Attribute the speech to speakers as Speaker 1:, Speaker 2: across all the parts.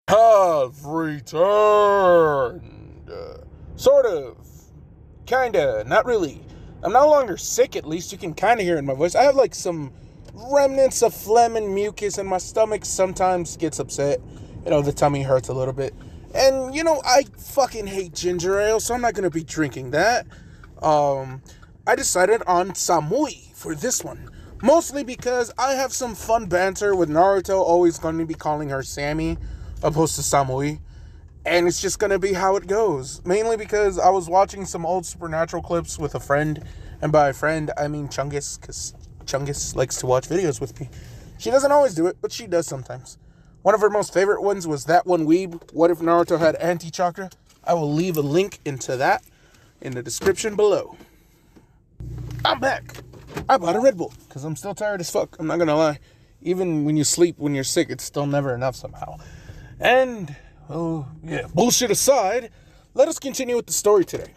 Speaker 1: have returned. Sort of. Kinda. Not really. I'm no longer sick, at least. You can kind of hear it in my voice. I have like some remnants of phlegm and mucus, and my stomach sometimes gets upset. The tummy hurts a little bit. And, I fucking hate ginger ale, so I'm not going to be drinking that. I decided on Samui for this one. Mostly because I have some fun banter with Naruto, always going to be calling her Sammy, opposed to Samui. And it's just going to be how it goes. Mainly because I was watching some old Supernatural clips with a friend. And by a friend, I mean Chungus, because Chungus likes to watch videos with me. She doesn't always do it, but she does sometimes. One of her most favorite ones was that one weeb, what if Naruto had anti-chakra? I will leave a link into that in the description below. I'm back. I bought a Red Bull, because I'm still tired as fuck. I'm not going to lie. Even when you sleep, when you're sick, it's still never enough somehow. And, bullshit aside, let us continue with the story today.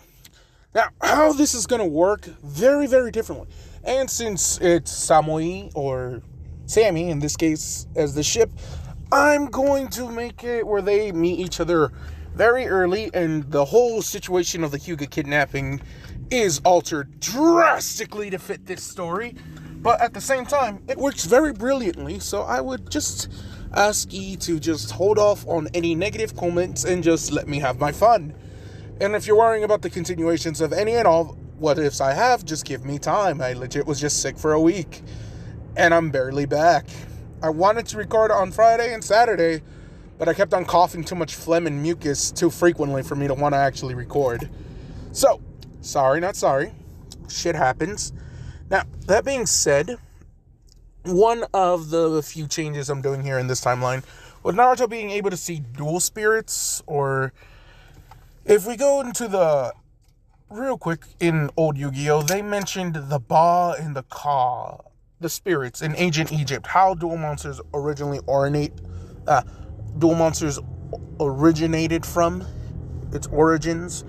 Speaker 1: Now, how this is going to work, very, very differently. And since it's Samui, or Sammy, in this case, as the ship, I'm going to make it where they meet each other very early, and the whole situation of the Hyuga kidnapping is altered drastically to fit this story. But at the same time, it works very brilliantly, so I would just ask ye to just hold off on any negative comments and just let me have my fun. And if you're worrying about the continuations of any and all what ifs I have, just give me time. I legit was just sick for a week, and I'm barely back. I wanted to record on Friday and Saturday, but I kept on coughing too much phlegm and mucus too frequently for me to want to actually record. So, sorry, not sorry. Shit happens. Now, that being said, one of the few changes I'm doing here in this timeline, with Naruto being able to see dual spirits, or if we go into the, real quick, in old Yu-Gi-Oh!, they mentioned the Ba and the Ka, the spirits in ancient Egypt, how dual monsters originated from, its origins.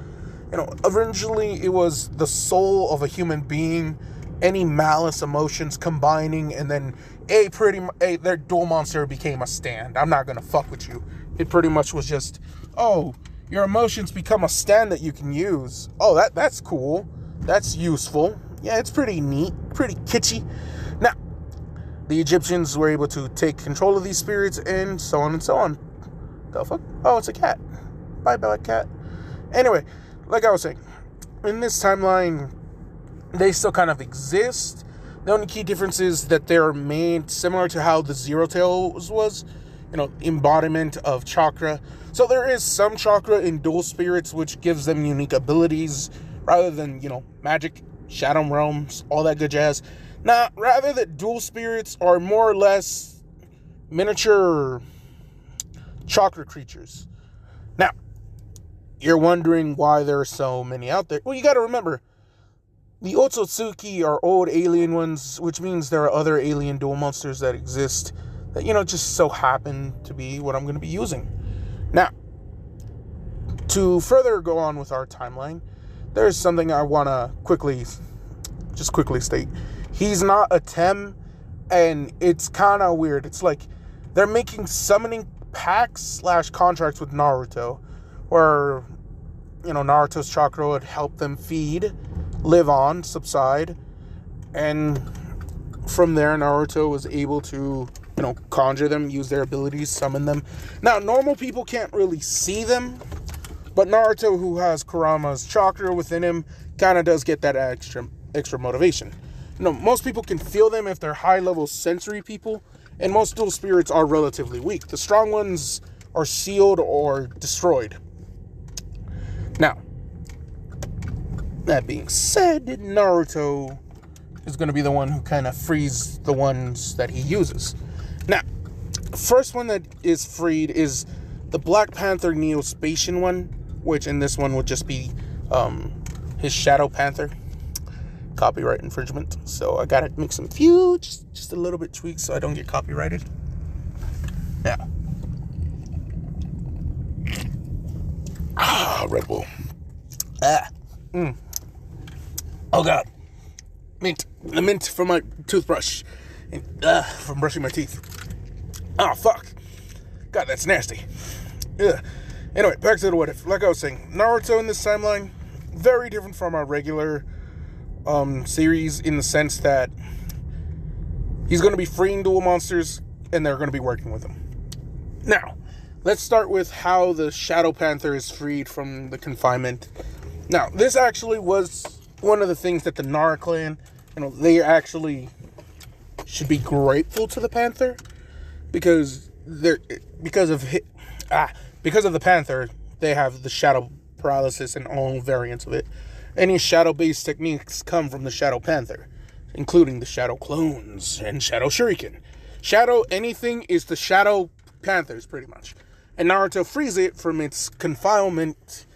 Speaker 1: Originally it was the soul of a human being, any malice emotions combining, and then their dual monster became a stand. I'm not gonna fuck with you. It pretty much was just, your emotions become a stand that you can use. That's cool. That's useful. Yeah, it's pretty neat, pretty kitschy. Now, the Egyptians were able to take control of these spirits, and so on and so on. The fuck? Oh, it's a cat. Bye, black cat. Anyway, like I was saying, in this timeline, they still kind of exist. The only key difference is that they're made similar to how the Zero Tails was, embodiment of chakra. So there is some chakra in dual spirits, which gives them unique abilities, rather than, magic, shadow realms, all that good jazz. Now, rather that dual spirits are more or less miniature chakra creatures. Now, you're wondering why there are so many out there. Well, you gotta remember, the Otsutsuki are old alien ones, which means there are other alien dual monsters that exist that, just so happen to be what I'm going to be using. Now, to further go on with our timeline, there's something I want to quickly state. He's not a Tem, and it's kind of weird. It's like they're making summoning pacts / contracts with Naruto, where, Naruto's chakra would help them feed, live on, subside, and from there Naruto was able to, conjure them, use their abilities, summon them. Now, normal people can't really see them, but Naruto, who has Kurama's chakra within him, kind of does get that extra motivation. Most people can feel them if they're high-level sensory people, and most dual spirits are relatively weak. The strong ones are sealed or destroyed. Now, that being said, Naruto is going to be the one who kind of frees the ones that he uses. Now, the first one that is freed is the Black Panther Neo-Spacian one, which in this one would just be his Shadow Panther. Copyright infringement. So I gotta make some few, just a little bit tweaks so I don't get copyrighted. Now, Red Bull. Oh god, mint. The mint from my toothbrush, from brushing my teeth. Oh fuck, God, that's nasty. Yeah. Anyway, back to the what if. Like I was saying, Naruto in this timeline, very different from our regular series in the sense that he's going to be freeing dual monsters and they're going to be working with him. Now, let's start with how the Shadow Panther is freed from the confinement. Now, this actually was one of the things that the Nara clan, they actually should be grateful to the Panther because of the Panther, they have the shadow paralysis and all variants of it. Any shadow-based techniques come from the Shadow Panther, including the Shadow Clones and Shadow Shuriken. Shadow anything is the Shadow Panthers, pretty much. And Naruto frees it from its confinement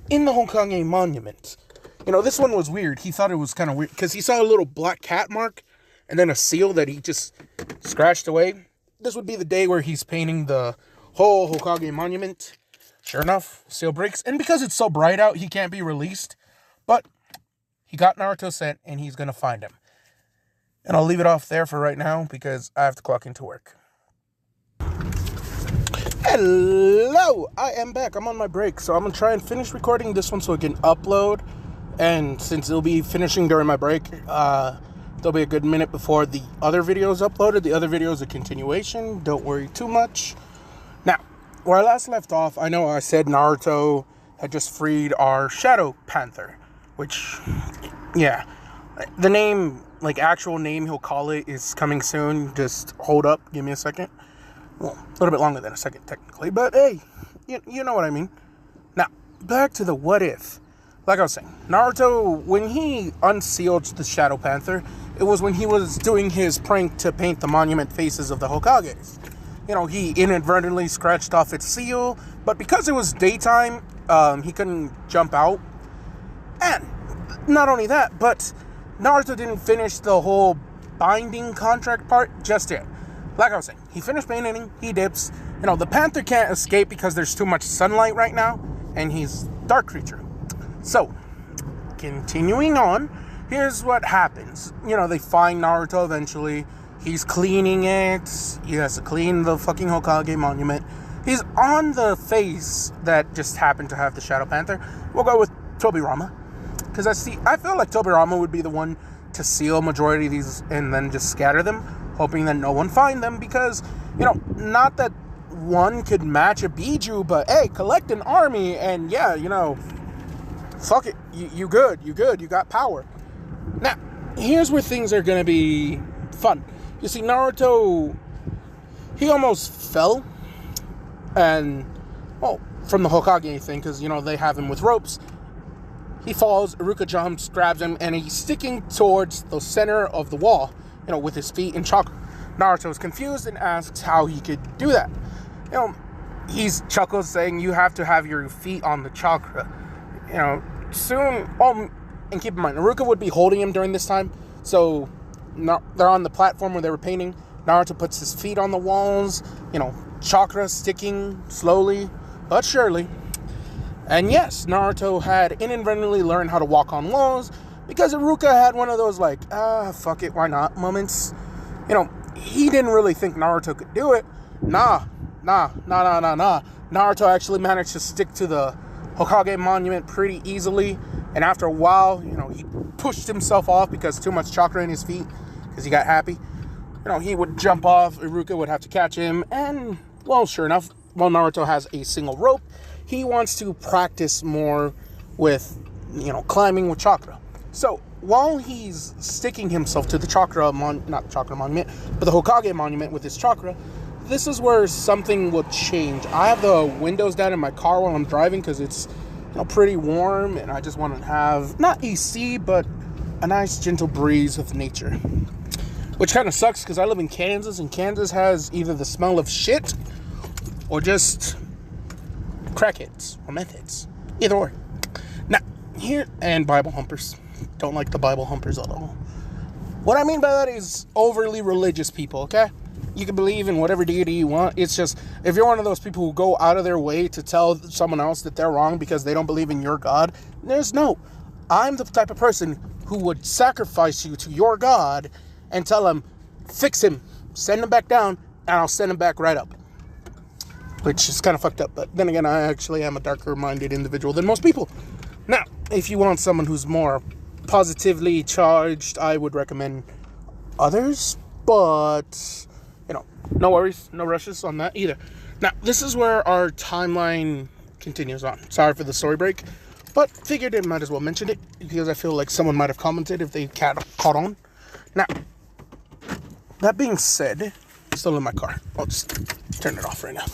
Speaker 1: in the Hokage Monument. This one was weird. He thought it was kind of weird because he saw a little black cat mark and then a seal that he just scratched away. This would be the day where he's painting the whole Hokage Monument. Sure enough, seal breaks. And because it's so bright out, he can't be released. But he got Naruto sent, and he's going to find him. And I'll leave it off there for right now, because I have to clock into work. Hello! I am back. I'm on my break, so I'm going to try and finish recording this one so I can upload. And since it'll be finishing during my break, there'll be a good minute before the other video is uploaded. The other video is a continuation. Don't worry too much. Now, where I last left off, I know I said Naruto had just freed our Shadow Panther, which, yeah, the name, actual name he'll call it is coming soon. Just hold up, give me a second. Well, a little bit longer than a second, technically, but hey, you know what I mean. Now, back to the what if. Like I was saying, Naruto, when he unsealed the Shadow Panther, it was when he was doing his prank to paint the monument faces of the Hokages. He inadvertently scratched off its seal, but because it was daytime, he couldn't jump out. And not only that, but Naruto didn't finish the whole binding contract part just yet. Like I was saying, he finished painting, he dips. The Panther can't escape because there's too much sunlight right now, and he's a dark creature. So, continuing on, here's what happens. They find Naruto eventually. He's cleaning it. He has to clean the fucking Hokage Monument. He's on the face that just happened to have the Shadow Panther. We'll go with Tobirama. Because I feel like Tobirama would be the one to seal majority of these and then just scatter them, hoping that no one find them. Because, not that one could match a Biju, but hey, collect an army and yeah, fuck it. You good. You got power. Now, here's where things are going to be fun. You see, Naruto, he almost fell, and, from the Hokage thing, because, they have him with ropes. He falls, Iruka jumps, grabs him, and he's sticking towards the center of the wall, with his feet in Chakra. Naruto is confused and asks how he could do that. He's chuckles, saying, you have to have your feet on the Chakra. Soon, and keep in mind, Iruka would be holding him during this time, so they're on the platform where they were painting. Naruto puts his feet on the walls, Chakra sticking slowly but surely. And yes, Naruto had inadvertently learned how to walk on walls because Iruka had one of those fuck it, why not moments. He didn't really think Naruto could do it. Nah. Naruto actually managed to stick to the Hokage Monument pretty easily. And after a while, he pushed himself off because too much chakra in his feet, because he got happy. He would jump off, Iruka would have to catch him, and, well, sure enough, while Naruto has a single rope, he wants to practice more with, climbing with chakra. So, while he's sticking himself to the not Chakra Monument, but the Hokage Monument with his chakra, this is where something will change. I have the windows down in my car while I'm driving because it's pretty warm, and I just want to have, not AC, but a nice gentle breeze of nature. Which kind of sucks because I live in Kansas, and Kansas has either the smell of shit or just crackheads or meth heads. Either or. Now, here, and Bible humpers. Don't like the Bible humpers at all. What I mean by that is overly religious people, okay? You can believe in whatever deity you want. It's just, if you're one of those people who go out of their way to tell someone else that they're wrong because they don't believe in your God, I'm the type of person who would sacrifice you to your God and tell him, fix him, send him back down, and I'll send him back right up. which is kind of fucked up. But then again, I actually am a darker-minded individual than most people. Now, if you want someone who's more positively charged, I would recommend others, but, you know, no worries, no rushes on that either. Now, this is where our timeline continues on. Sorry for the story break, but figured it might as well mention it, because I feel like someone might have commented if they caught on. Now, that being said, I'm still in my car. I'll just turn it off right now.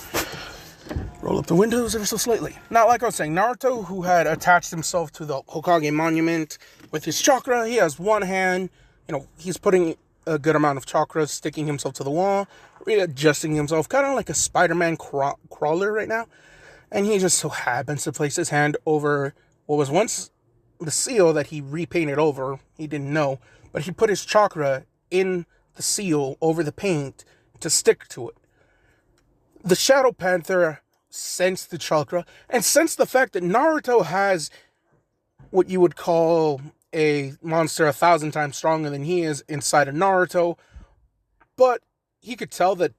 Speaker 1: Roll up the windows ever so slightly. Now, like I was saying, Naruto, who had attached himself to the Hokage monument with his chakra, he has one hand, you know, he's putting a good amount of chakra, sticking himself to the wall, readjusting himself, kind of like a Spider-Man crawler right now. And he just so happens to place his hand over what was once the seal that he repainted over. He didn't know, but he put his chakra in the seal over the paint to stick to it. The Shadow Panther sensed the chakra and sensed the fact that Naruto has what you would call a monster 1,000 times stronger than he is inside of Naruto, but he could tell that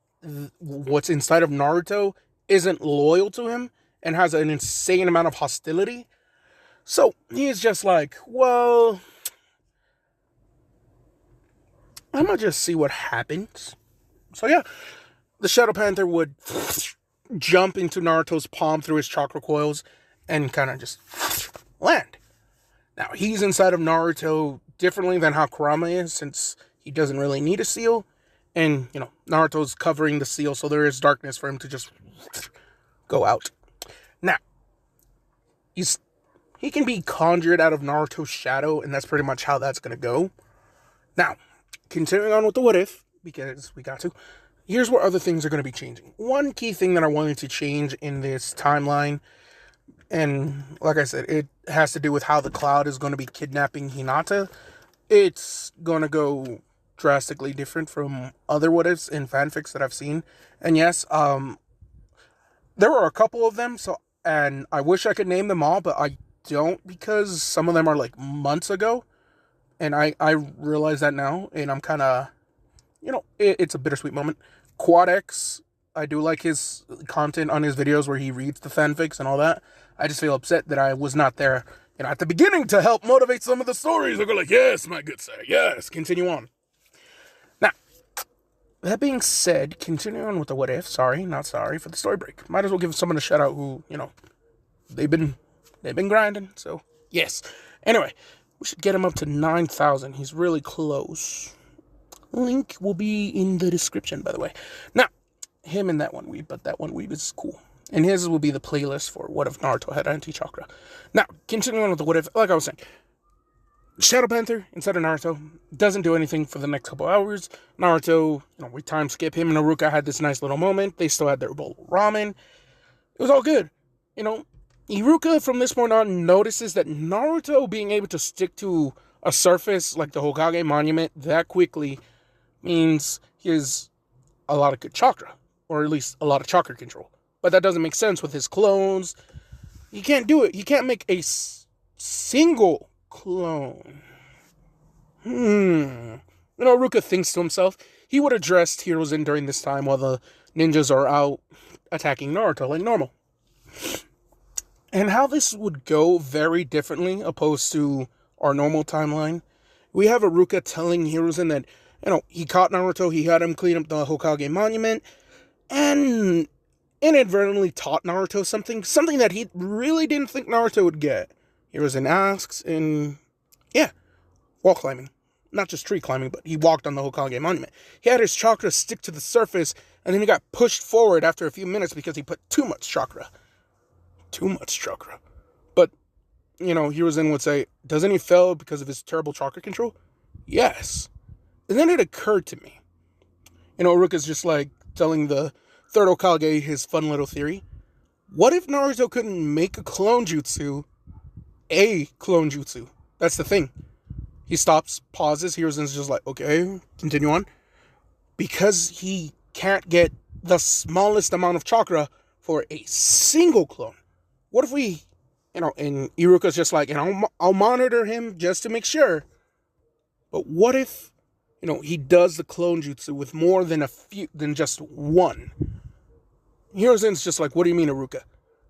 Speaker 1: what's inside of Naruto isn't loyal to him and has an insane amount of hostility. So he's just like, well, I'm gonna just see what happens. So yeah, the Shadow Panther would jump into Naruto's palm through his chakra coils and kind of just land. Now, he's inside of Naruto differently than how Kurama is, since he doesn't really need a seal. And, you know, Naruto's covering the seal, so there is darkness for him to just go out. Now, he can be conjured out of Naruto's shadow, and that's pretty much how that's going to go. Now, continuing on with the what if, because we got to, here's where other things are going to be changing. One key thing that I wanted to change in this timeline, and like I said, it has to do with how the Cloud is going to be kidnapping Hinata. It's going to go drastically different from other what ifs in fanfics that I've seen. And yes, there were a couple of them, and I wish I could name them all, but I don't, because some of them are like months ago, and I realize that now, and I'm kind of, you know, it's a bittersweet moment. Quad X, I do like his content on his videos where he reads the fanfics and all that. I just feel upset that I was not there, you know, at the beginning to help motivate some of the stories. I go like, yes, my good sir, yes, continue on. Now, that being said, continuing on with the what if, not sorry for the story break. Might as well give someone a shout out who, you know, they've been grinding, so yes. Anyway, we should get him up to 9,000. He's really close. Link will be in the description, by the way. Now, him and that one weeb, but that one weeb is cool. And his will be the playlist for what if Naruto had anti-chakra. Now, continuing on with the what if, like I was saying, Shadow Panther inside of Naruto doesn't do anything for the next couple hours. Naruto, you know, we time skip. Him and Iruka had this nice little moment. They still had their bowl of ramen. It was all good. You know, Iruka from this point on notices that Naruto being able to stick to a surface like the Hokage monument that quickly means he has a lot of good chakra, or at least a lot of chakra control. But that doesn't make sense with his clones. He can't do it. He can't make a single clone. You know, Iruka thinks to himself, he would have dressed Hiruzen during this time while the ninjas are out attacking Naruto like normal. And how this would go very differently opposed to our normal timeline. We have Iruka telling Hiruzen that, you know, he caught Naruto, he had him clean up the Hokage monument, and inadvertently taught Naruto something that he really didn't think Naruto would get. Hiruzen asks, and yeah, wall climbing. Not just tree climbing, but he walked on the Hokage monument. He had his chakra stick to the surface, and then he got pushed forward after a few minutes because he put too much chakra. But, you know, Hiruzen would say, doesn't he fail because of his terrible chakra control? Yes. And then it occurred to me. You know, Iruka's just like telling the third Hokage his fun little theory. What if Naruto couldn't make a clone jutsu? That's the thing. He stops, pauses. Hiruzen's just like, okay, continue on. Because he can't get the smallest amount of chakra for a single clone. What if we, you know, and Iruka's just like, and I'll monitor him just to make sure. But what if, you know, he does the clone jutsu with more than than just one? Hiruzen's just like, what do you mean, Iruka?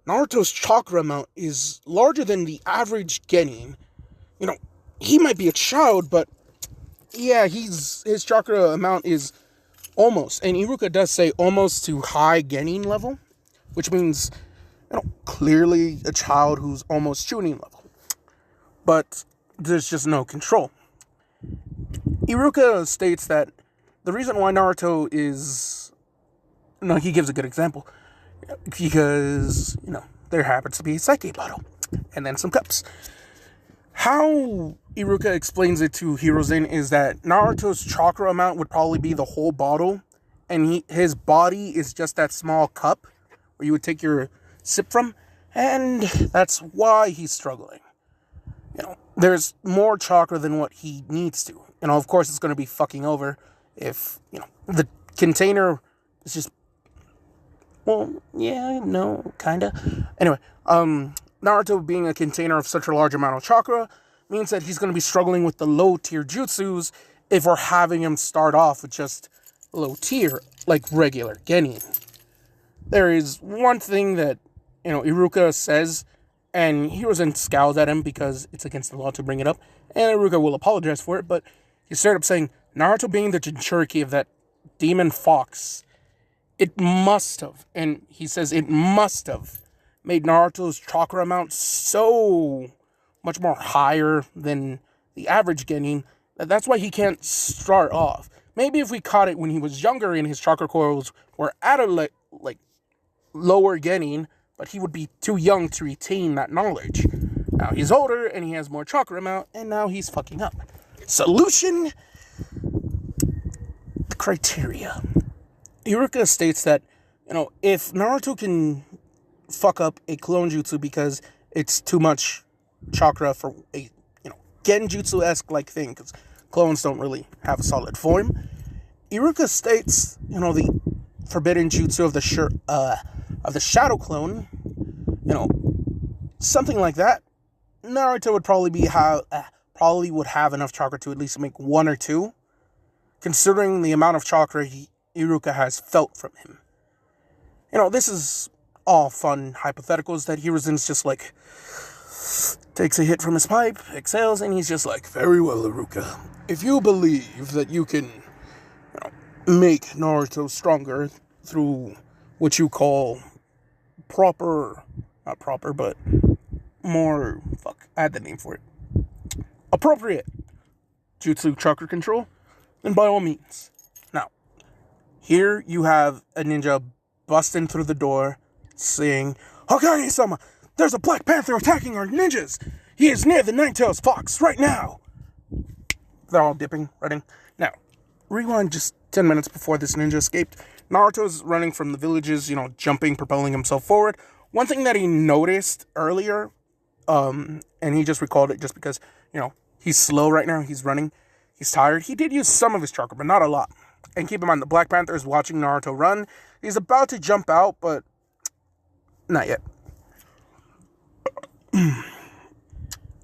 Speaker 1: Naruto's chakra amount is larger than the average genin. You know, he might be a child, but yeah, his chakra amount is almost, and Iruka does say almost to high genin level, which means, clearly a child who's almost chunin level. But there's just no control. Iruka states that the reason why Naruto is... No, he gives a good example. Because, there happens to be a sake bottle. And then some cups. How Iruka explains it to Hiruzen is that Naruto's chakra amount would probably be the whole bottle. And his body is just that small cup where you would take your sip from. And that's why he's struggling. There's more chakra than what he needs to. Of course, it's going to be fucking over if, the container is just... Well, yeah, no, kinda. Anyway, Naruto being a container of such a large amount of chakra means that he's going to be struggling with the low-tier jutsus if we're having him start off with just low-tier, like regular genin. There is one thing that, Iruka says, and Hiruzen scowls at him because it's against the law to bring it up, and Iruka will apologize for it, but he's straight up saying, Naruto being the Jinchuriki of that demon fox, it must have, and he says it must have, made Naruto's chakra amount so much more higher than the average genin, that's why he can't start off. Maybe if we caught it when he was younger and his chakra coils were at a, lower genin, but he would be too young to retain that knowledge. Now he's older and he has more chakra amount, and now he's fucking up. Solution? The criteria. Iruka states that, if Naruto can fuck up a clone jutsu because it's too much chakra for a, genjutsu-esque like thing, because clones don't really have a solid form. Iruka states, the forbidden jutsu of the shadow clone, something like that. Naruto would probably would have enough chakra to at least make one or two, considering the amount of chakra Iruka has felt from him. This is all fun hypotheticals that Hiruzen's just like, takes a hit from his pipe, exhales, and he's just like, very well, Iruka. If you believe that you can, make Naruto stronger through what you call not proper, but more, I had the name for it, appropriate jutsu chakra control, then by all means. Now, here you have a ninja busting through the door, saying, Hokage-sama, there's a Black Panther attacking our ninjas. He is near the Nine-Tails Fox right now. They're all dipping, running. Now, rewind just 10 minutes before this ninja escaped. Naruto's running from the villages, jumping, propelling himself forward. One thing that he noticed earlier, and he just recalled it just because, he's slow right now, he's running, he's tired. He did use some of his chakra, but not a lot. And keep in mind, the Black Panther is watching Naruto run. He's about to jump out, but not yet.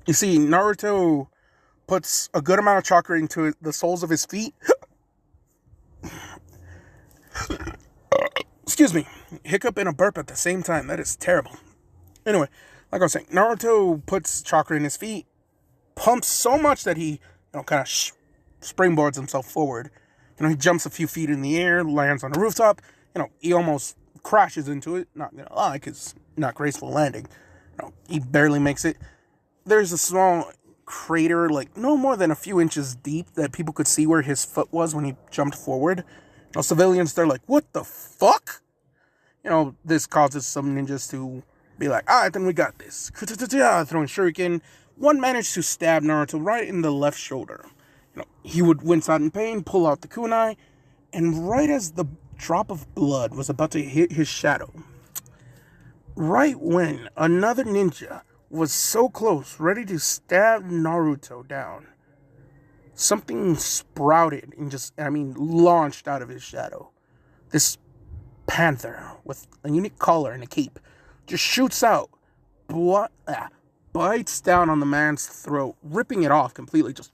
Speaker 1: You see, Naruto puts a good amount of chakra into the soles of his feet. Excuse me. Hiccup and a burp at the same time. That is terrible. Anyway, like I was saying, Naruto puts chakra in his feet, pumps so much that he, kind of springboards himself forward. He jumps a few feet in the air, lands on a rooftop. He almost crashes into it. Not gonna lie, because not graceful landing. He barely makes it. There's a small crater, no more than a few inches deep, that people could see where his foot was when he jumped forward. Civilians, they're like, what the fuck? This causes some ninjas to be like, then we got this. Throwing shuriken. One managed to stab Naruto right in the left shoulder. He would wince out in pain, pull out the kunai, and right as the drop of blood was about to hit his shadow, right when another ninja was so close, ready to stab Naruto down, something sprouted and launched out of his shadow. This panther with a unique collar and a cape just shoots out, bites down on the man's throat, ripping it off completely, just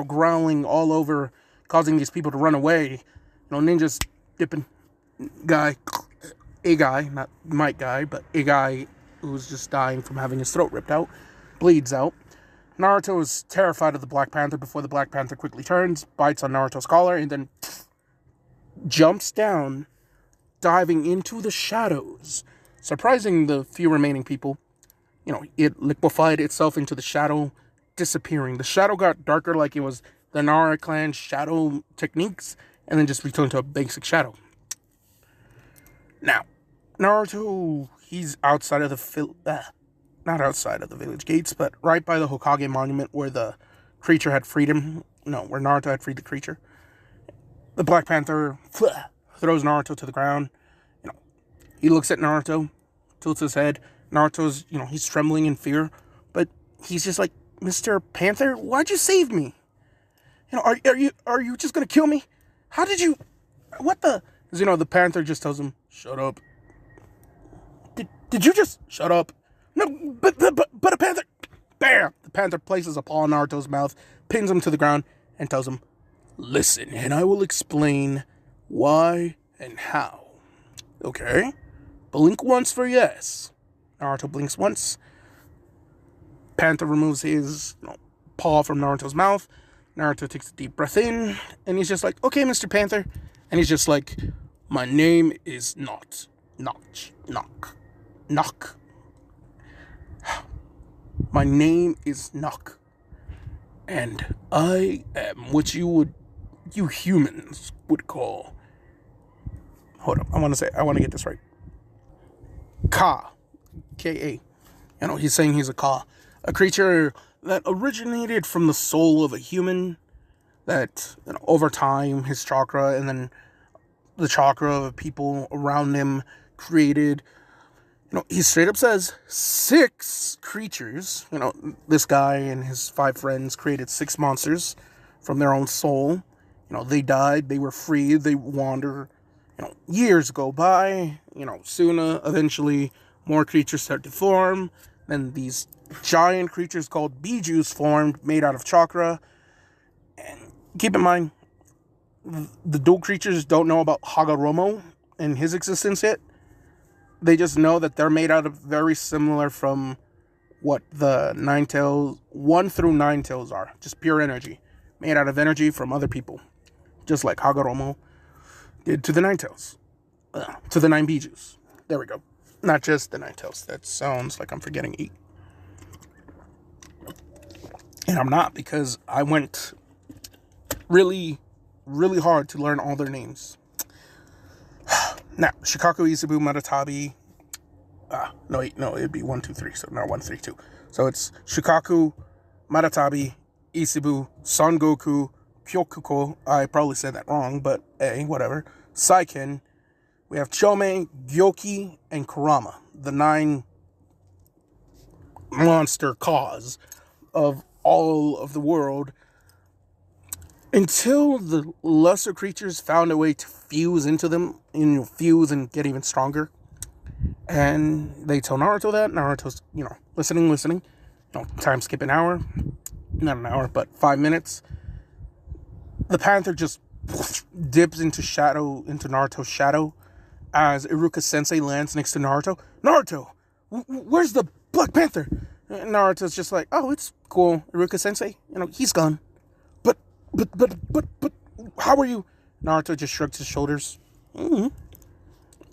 Speaker 1: growling all over, causing these people to run away. ninjas dipping guy, not Mike guy, but a guy who's just dying from having his throat ripped out, bleeds out. Naruto is terrified of the Black Panther before the Black Panther quickly turns, bites on Naruto's collar, and then jumps down, diving into the shadows, surprising the few remaining people. It liquefied itself into the shadow, disappearing. The shadow got darker like it was the Nara clan shadow techniques, and then just returned to a basic shadow. Now, Naruto, he's outside of the not outside of the village gates, but right by the Hokage monument where the creature had freed him. No, where Naruto had freed the creature. The Black Panther throws Naruto to the ground. He looks at Naruto, tilts his head. Naruto's, he's trembling in fear, but he's just like, Mr. Panther, why'd you save me? Are you just gonna kill me? How did you? What the? The Panther just tells him, shut up. Did you just shut up? No, but a Panther. Bam! The Panther places a paw on Naruto's mouth, pins him to the ground, and tells him, listen, and I will explain why and how. Okay? Blink once for yes. Naruto blinks once. Panther removes his paw from Naruto's mouth. Naruto takes a deep breath in, and he's just like, okay, Mr. Panther. And he's just like, my name is not Knock. My name is Knock. And I am what you humans would call. Hold up, I want to get this right. Ka. K-A. He's saying he's a Ka. A creature that originated from the soul of a human, that over time his chakra and then the chakra of people around him created, he straight up says 6 creatures. This guy and his 5 friends created 6 monsters from their own soul. They died, they were freed, they wander. Years go by, soon eventually more creatures start to form. Then these giant creatures called bijus formed, made out of chakra. And keep in mind, the dual creatures don't know about Hagoromo and his existence yet. They just know that they're made out of very similar from what the 9 tails, 1 through 9 tails are. Just pure energy. Made out of energy from other people. Just like Hagoromo did to the 9 tails. To the 9 bijus. There we go. Not just the 9 tails. That sounds like I'm forgetting 8. And I'm not, because I went really, really hard to learn all their names. Now, Shikaku, Ichibu, Maratabi. It'd be 1, 2, 3. So now 1, 3, 2. So it's Shikaku, Maratabi, Ichibu, Son Goku, Kyokuko. I probably said that wrong, but whatever. Saiken. We have Chome, Gyoki, and Kurama. The 9 monster cause of all of the world. Until the lesser creatures found a way to fuse into them, fuse and get even stronger. And they tell Naruto that. Naruto's, listening. Time skip an hour. Not an hour, but 5 minutes. The Panther just dips into Naruto's shadow as Iruka Sensei lands next to Naruto. Naruto, where's the Black Panther? And Naruto's just like, oh, it's cool, Iruka Sensei. He's gone. But, how are you? Naruto just shrugs his shoulders.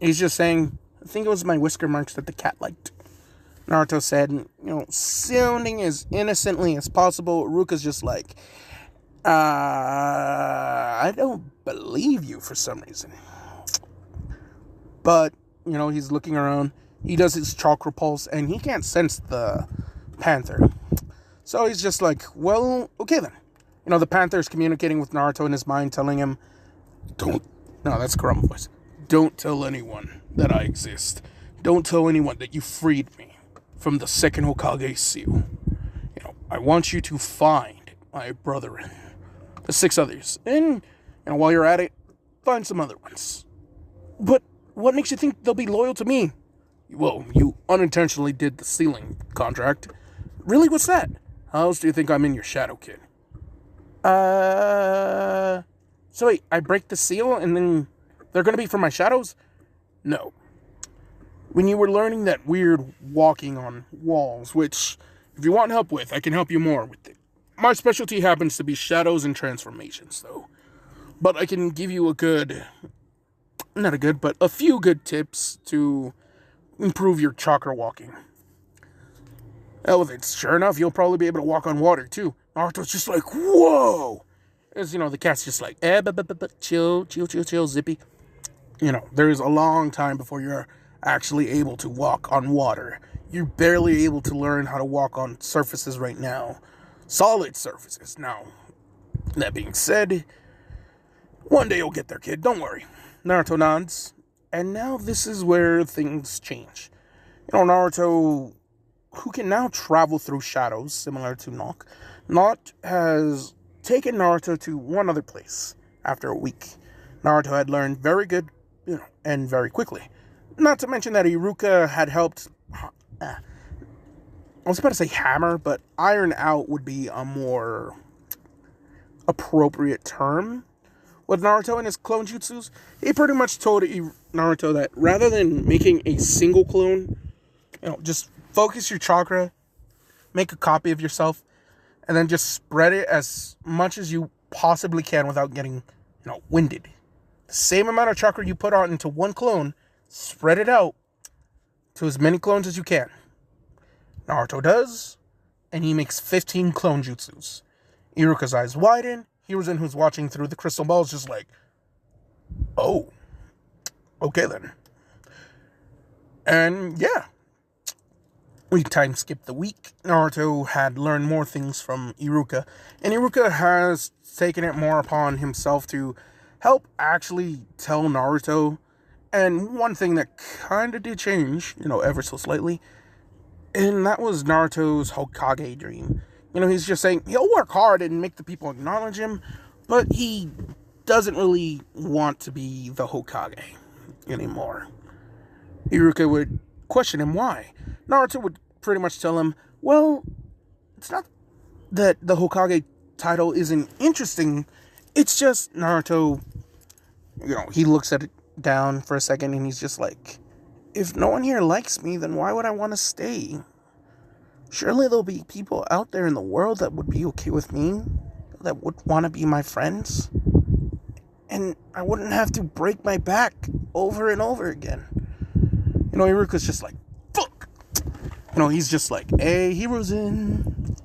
Speaker 1: He's just saying, I think it was my whisker marks that the cat liked. Naruto said, sounding as innocently as possible. Iruka's just like, I don't believe you for some reason. But, he's looking around. He does his chakra pulse, and he can't sense the Panther. So he's just like, well, okay then. The Panther's communicating with Naruto in his mind, telling him, that's Kurama voice. Don't tell anyone that I exist. Don't tell anyone that you freed me from the second Hokage seal. I want you to find my brother and the 6 others. And, while you're at it, find some other ones. But what makes you think they'll be loyal to me? Well, you unintentionally did the sealing contract. Really? What's that? How else do you think I'm in your shadow, kid? So wait, I break the seal and then they're going to be for my shadows? No. When you were learning that weird walking on walls, which if you want help with, I can help you more with it. My specialty happens to be shadows and transformations, though. But I can give you a few good tips to improve your chakra walking. Elevates, sure enough, you'll probably be able to walk on water, too. Naruto's just like, whoa! As, the cat's just like, chill, zippy. There's a long time before you're actually able to walk on water. You're barely able to learn how to walk on surfaces right now. Solid surfaces. Now, that being said, one day you'll get there, kid. Don't worry. Naruto nods. And now this is where things change. Naruto, who can now travel through shadows, similar to Naut has taken Naruto to one other place after a week. Naruto had learned very good, and very quickly. Not to mention that Iruka had helped, I was about to say hammer, but iron out would be a more appropriate term. With Naruto and his clone jutsus, he pretty much told Naruto that rather than making a single clone, just focus your chakra, make a copy of yourself, and then just spread it as much as you possibly can without getting, winded. The same amount of chakra you put on into one clone, spread it out to as many clones as you can. Naruto does, and he makes 15 clone jutsus. Iruka's eyes widen. Hiruzen, who's watching through the crystal ball, is just like, oh, okay then. And yeah, we time skip the week. Naruto had learned more things from Iruka, and Iruka has taken it more upon himself to help actually tell Naruto. And one thing that kind of did change, ever so slightly, and that was Naruto's Hokage dream. He's just saying he'll work hard and make the people acknowledge him, but he doesn't really want to be the Hokage anymore. Iruka would question him why. Naruto would pretty much tell him, well, it's not that the Hokage title isn't interesting, it's just Naruto, he looks at it down for a second and he's just like, if no one here likes me, then why would I want to stay? Surely there'll be people out there in the world that would be okay with me, that would want to be my friends, and I wouldn't have to break my back over and over again. Iruka's just like, fuck! He's just like, hey, Hiruzen,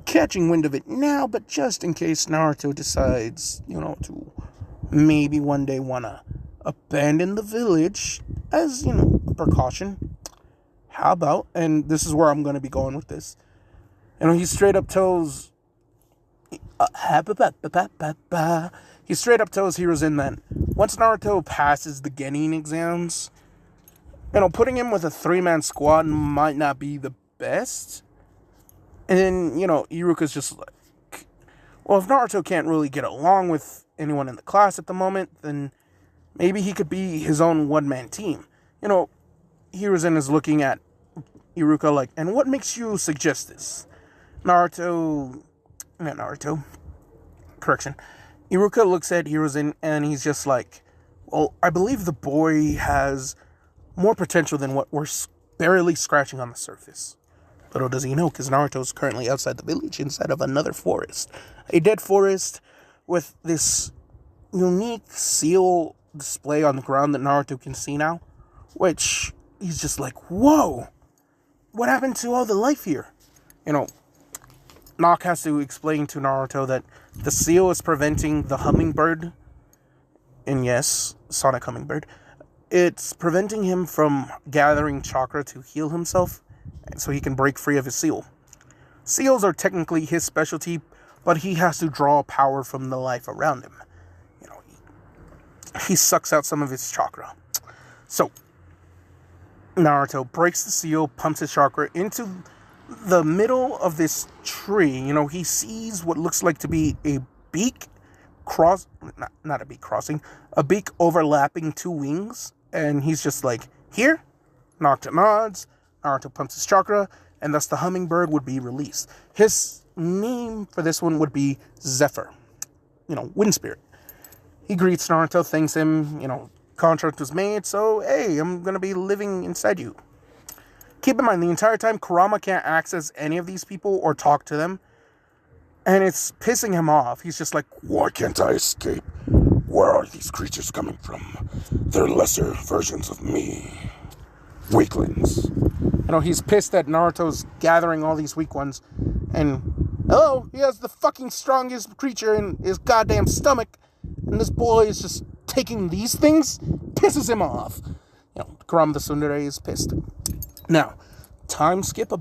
Speaker 1: catching wind of it now, but just in case Naruto decides, to maybe one day want to abandon the village as, a precaution. How about, and this is where I'm going to be going with this, he straight up tells, he straight up tells Hiruzen that once Naruto passes the Genin exams, putting him with a 3-man squad might not be the best. And then, Iruka's just like, well, if Naruto can't really get along with anyone in the class at the moment, then maybe he could be his own one-man team. Hiruzen is looking at Iruka like, and what makes you suggest this? Iruka looks at Hiruzen and he's just like, well, I believe the boy has more potential than what we're barely scratching on the surface. Little does he know, because Naruto's currently outside the village, inside of another forest. A dead forest with this unique seal display on the ground that Naruto can see now, which he's just like, whoa, what happened to all the life here? Naruto has to explain to Naruto that the seal is preventing the hummingbird, and yes, Sonic Hummingbird, it's preventing him from gathering chakra to heal himself, so he can break free of his seal. Seals are technically his specialty, but he has to draw power from the life around him. He sucks out some of his chakra. So, Naruto breaks the seal, pumps his chakra into the middle of this tree. He sees what looks like to be a beak not a beak crossing, a beak overlapping 2 wings, and he's just like, here? Naruto nods, Naruto pumps his chakra, and thus the hummingbird would be released. His name for this one would be Zephyr, wind spirit. He greets Naruto, thanks him, contract was made, so hey, I'm gonna be living inside you. Keep in mind, the entire time, Kurama can't access any of these people or talk to them. And it's pissing him off. He's just like, why can't I escape? Where are these creatures coming from? They're lesser versions of me. Weaklings. He's pissed that Naruto's gathering all these weak ones. And, he has the fucking strongest creature in his goddamn stomach. And this boy is just taking these things? Pisses him off. Kurama the Tsundere is pissed. Now, time skip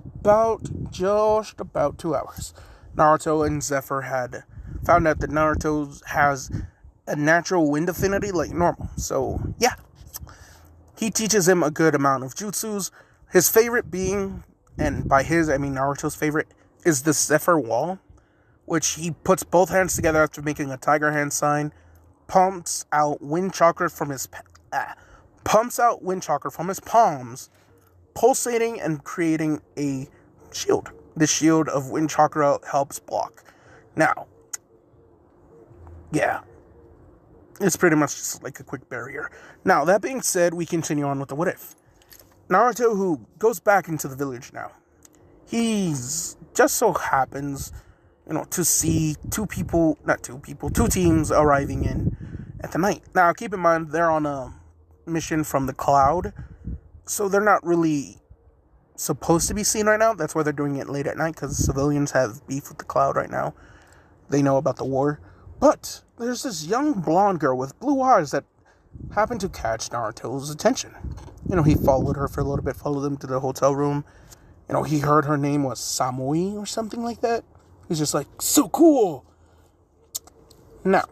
Speaker 1: just about 2 hours. Naruto and Zephyr had found out that Naruto has a natural wind affinity like normal. So, yeah. He teaches him a good amount of jutsus. His favorite being, and by his, I mean Naruto's favorite, is the Zephyr Wall, which he puts both hands together after making a tiger hand sign, pumps out wind chakra from his palms, pulsating and creating a shield. The shield of wind chakra helps block. Now, yeah, it's pretty much just like a quick barrier. Now, that being said, we continue on with the what if. Naruto, who goes back into the village now, he's just so happens, to see two teams arriving in at the night. Now, keep in mind, they're on a mission from the cloud, so they're not really supposed to be seen right now. That's why they're doing it late at night, because civilians have beef with the cloud right now. They know about the war. But there's this young blonde girl with blue eyes that happened to catch Naruto's attention. He followed her for a little bit, followed them to the hotel room. He heard her name was Samui or something like that. He's just like, so cool. Now,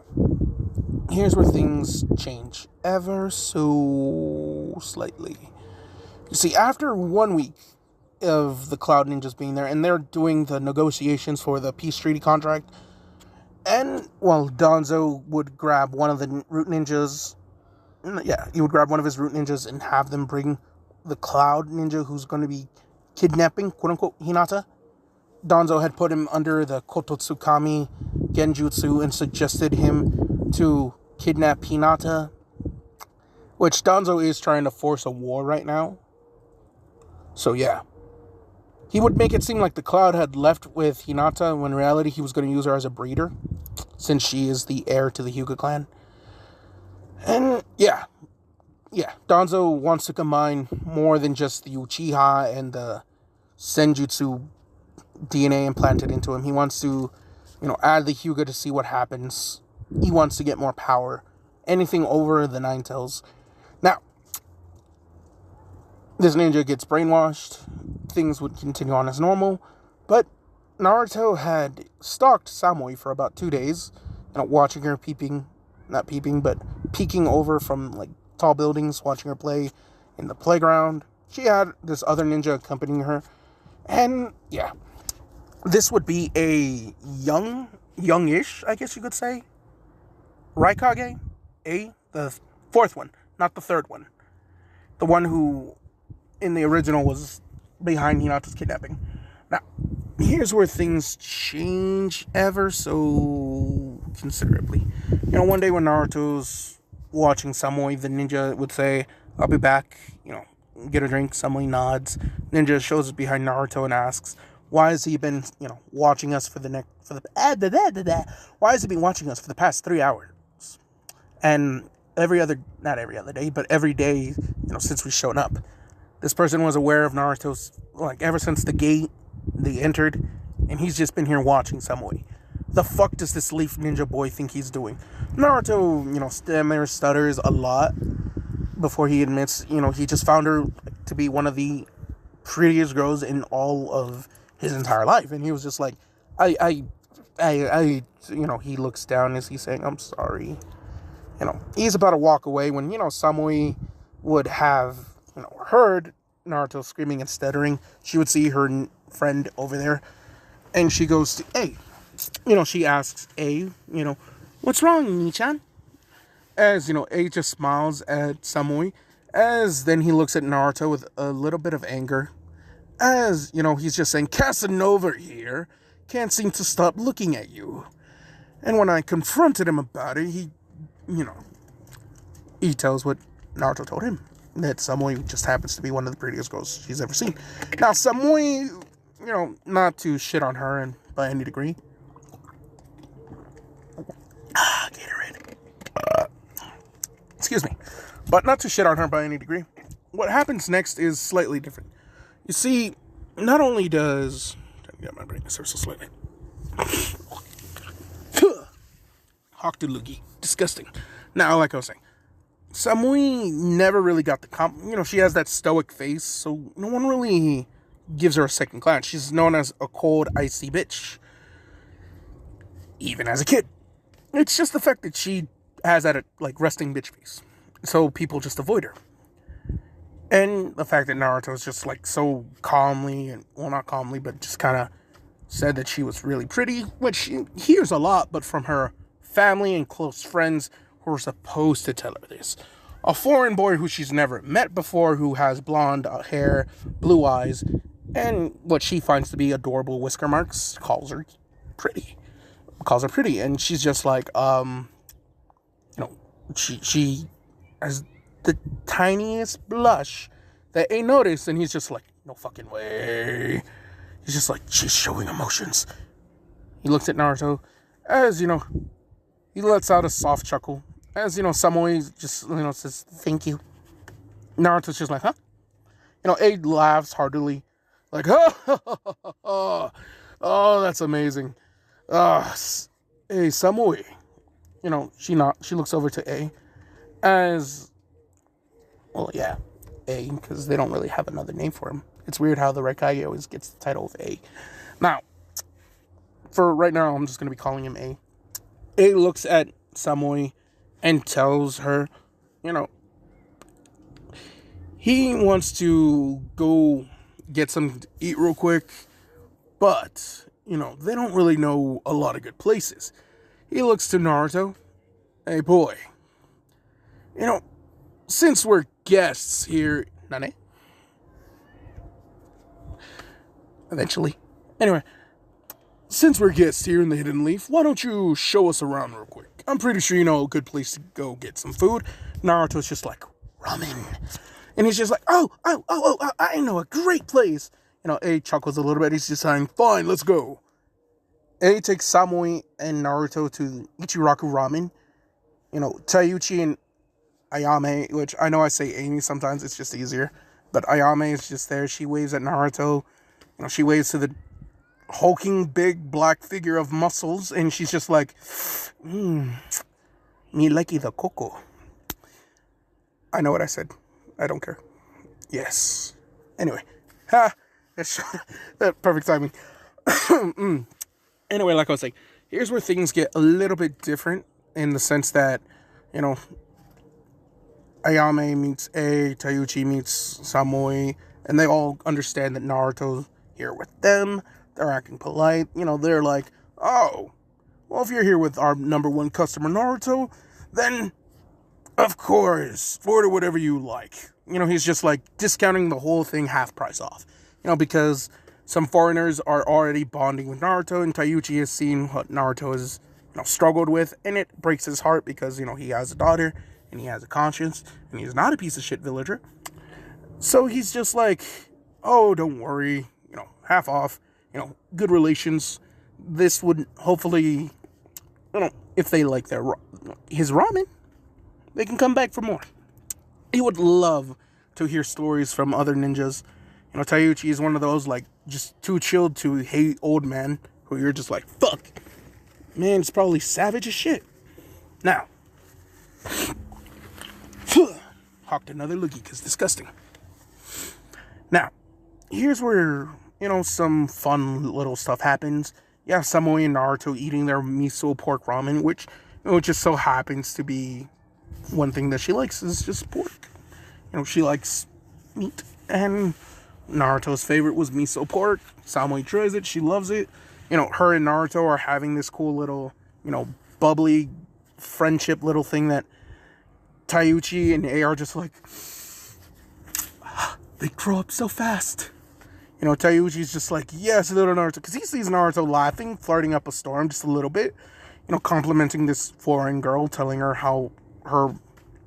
Speaker 1: here's where things change ever so slightly. You see, after 1 week of the Cloud Ninjas being there, and they're doing the negotiations for the peace treaty contract, and, Danzo would grab one of the root ninjas. Yeah, he would grab one of his root ninjas and have them bring the Cloud Ninja who's going to be kidnapping, quote-unquote, Hinata. Danzo had put him under the Kototsukami Genjutsu and suggested him to kidnap Hinata, which Danzo is trying to force a war right now. So, yeah. He would make it seem like the Cloud had left with Hinata, when in reality he was going to use her as a breeder, since she is the heir to the Hyuga clan. And, yeah, Danzo wants to combine more than just the Uchiha and the Senjutsu DNA implanted into him. He wants to, add the Hyuga to see what happens. He wants to get more power. Anything over the Nine Tails. Now, this ninja gets brainwashed. Things would continue on as normal. But Naruto had stalked Samui for about 2 days. Watching her peeking over from, tall buildings, watching her play in the playground. She had this other ninja accompanying her. And, yeah. This would be a youngish, I guess you could say, Raikage. The fourth one, not the third one. The one who, in the original, was behind Hinata's kidnapping. Now, here's where things change ever so considerably. One day when Naruto's watching Samui, the ninja would say, I'll be back, get a drink. Samui nods. Ninja shows up behind Naruto and asks, why has he been, watching us why has he been watching us for the past 3 hours? And not every other day, but every day, since we've shown up. This person was aware of Naruto's, ever since the gate they entered, and he's just been here watching Samui. The fuck does this leaf ninja boy think he's doing? Naruto, stutters a lot before he admits, he just found her to be one of the prettiest girls in all of his entire life. And he was just like, he looks down as he's saying, I'm sorry. He's about to walk away when, Samui would have, heard Naruto screaming and stuttering. She would see her friend over there, and she goes to A. She asks A, what's wrong, Ni-chan? As, A just smiles at Samui, as then he looks at Naruto with a little bit of anger. As, he's just saying, Casanova here can't seem to stop looking at you. And when I confronted him about it, he you know, he tells what Naruto told him, that Samui just happens to be one of the prettiest girls she's ever seen. Now, Samui, you know, not to shit on her and by any degree. Gatorade. Excuse me. But not to shit on her by any degree. What happens next is slightly different. You see, not only does... Get my brain so slightly. Hoktulugi. Disgusting. Now, like I was saying, Samui never really got the you know, she has that stoic face, so no one really gives her a second glance. She's known as a cold, icy bitch. Even as a kid. It's just the fact that she has that, like, resting bitch face. So people just avoid her. And the fact that Naruto's just, like, so calmly, and well, not calmly, but just kind of said that she was really pretty, which she hears a lot, but from her family and close friends who are supposed to tell her this. A foreign boy who she's never met before, who has blonde hair, blue eyes, and what she finds to be adorable whisker marks, calls her pretty. And she's just like, you know, she has the tiniest blush that ain't noticed, and he's just like, no fucking way. He's just like, she's showing emotions. He looks at Naruto as, you know, he lets out a soft chuckle. As, you know, Samui just, you know, says, thank you. Naruto's just like, huh? You know, Aid laughs heartily. Like, oh, that's amazing. Hey, Samui. You know, she looks over to A. As, well, yeah, A, because they don't really have another name for him. It's weird how the Raikage always gets the title of A. Now, for right now, I'm just going to be calling him A. A looks at Samui and tells her, you know, he wants to go get something to eat real quick, but, you know, they don't really know a lot of good places. He looks to Naruto. Hey, boy, you know, since we're guests here, Nane? Eventually. Anyway, since we're guests here in the Hidden Leaf, why don't you show us around real quick? I'm pretty sure you know a good place to go get some food. Naruto's just like, ramen. And he's just like, oh, I know a great place. You know, A chuckles a little bit. He's just saying, fine, let's go. A takes Samui and Naruto to Ichiraku Ramen. You know, Taiuchi and Ayame, which I know I say Amy sometimes, it's just easier. But Ayame is just there. She waves at Naruto. You know, she waves to the hulking big black figure of muscles, and she's just like, me likey the coco. I know what I said. I don't care. Yes. Anyway. That's perfect timing. Anyway, like I was saying, here's where things get a little bit different in the sense that, you know, Ayame meets A, Taiuchi meets Samui, and they all understand that Naruto's here with them. They're acting polite. You know, they're like, oh, well, if you're here with our number one customer, Naruto, then, of course, order whatever you like. You know, he's just like discounting the whole thing half price off. You know, because some foreigners are already bonding with Naruto, and Taiuchi has seen what Naruto has, you know, struggled with, and it breaks his heart because, you know, he has a daughter, and he has a conscience, and he's not a piece of shit villager. So he's just like, oh, don't worry, you know, half off, you know, good relations. This would hopefully, you know, if they like his ramen, they can come back for more. He would love to hear stories from other ninjas. You know, Taiuchi is one of those, like, just too chilled to hate old man, who you're just like, fuck. Man, it's probably savage as shit. Now, hawked another loogie, because disgusting. Now, here's where, you know, some fun little stuff happens. You have Samui and Naruto eating their miso pork ramen, which, you know, just so happens to be one thing that she likes is just pork. You know, she likes meat, and Naruto's favorite was miso pork. Samui tries it, she loves it. You know, her and Naruto are having this cool little, you know, bubbly friendship little thing that Taiuchi and A are just like, they grow up so fast. You know, Taiuchi's just like, yes, little Naruto, because he sees Naruto laughing, flirting up a storm just a little bit. complimenting this foreign girl, telling her how her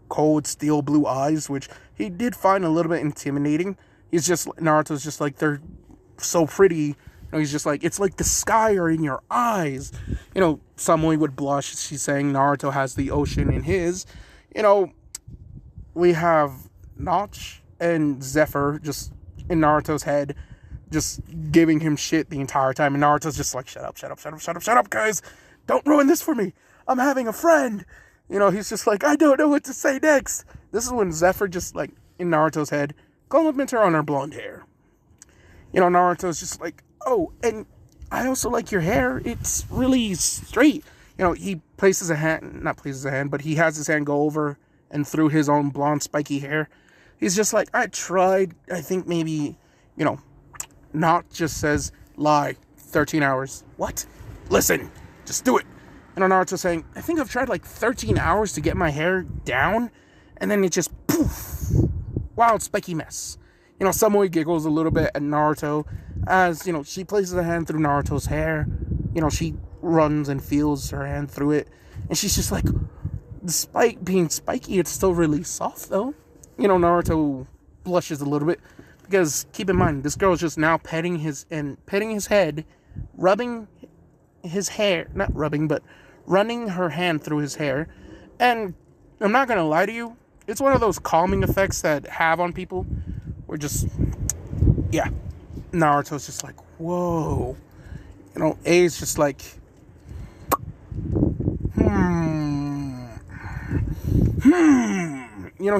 Speaker 1: cold steel blue eyes, which he did find a little bit intimidating. Naruto's just like, they're so pretty. He's just like, it's like the sky are in your eyes. Samui would blush. She's saying Naruto has the ocean in his. We have Notch and Zephyr just in Naruto's head, just giving him shit the entire time. And Naruto's just like, shut up, guys. Don't ruin this for me. I'm having a friend. He's just like, I don't know what to say next. This is when Zephyr just like, in Naruto's head, compliments her on her blonde hair. Naruto's just like, oh, and I also like your hair. It's really straight. He places a hand, not places a hand, but he has his hand go over and through his own blonde spiky hair. He's just like, I tried. I think maybe, not just says, lie, 13 hours. What? Listen, just do it. Naruto's saying, I think I've tried like 13 hours to get my hair down, and then it just poof, wild spiky mess. Samui giggles a little bit at Naruto as, she places her hand through Naruto's hair. She runs and feels her hand through it, and she's just like, despite being spiky, it's still really soft though. Naruto blushes a little bit because, keep in mind, this girl's just now petting his head, rubbing his hair, not rubbing, but running her hand through his hair. And I'm not gonna lie to you, it's one of those calming effects that have on people. We're just, yeah. Naruto's just like, whoa. A's just like,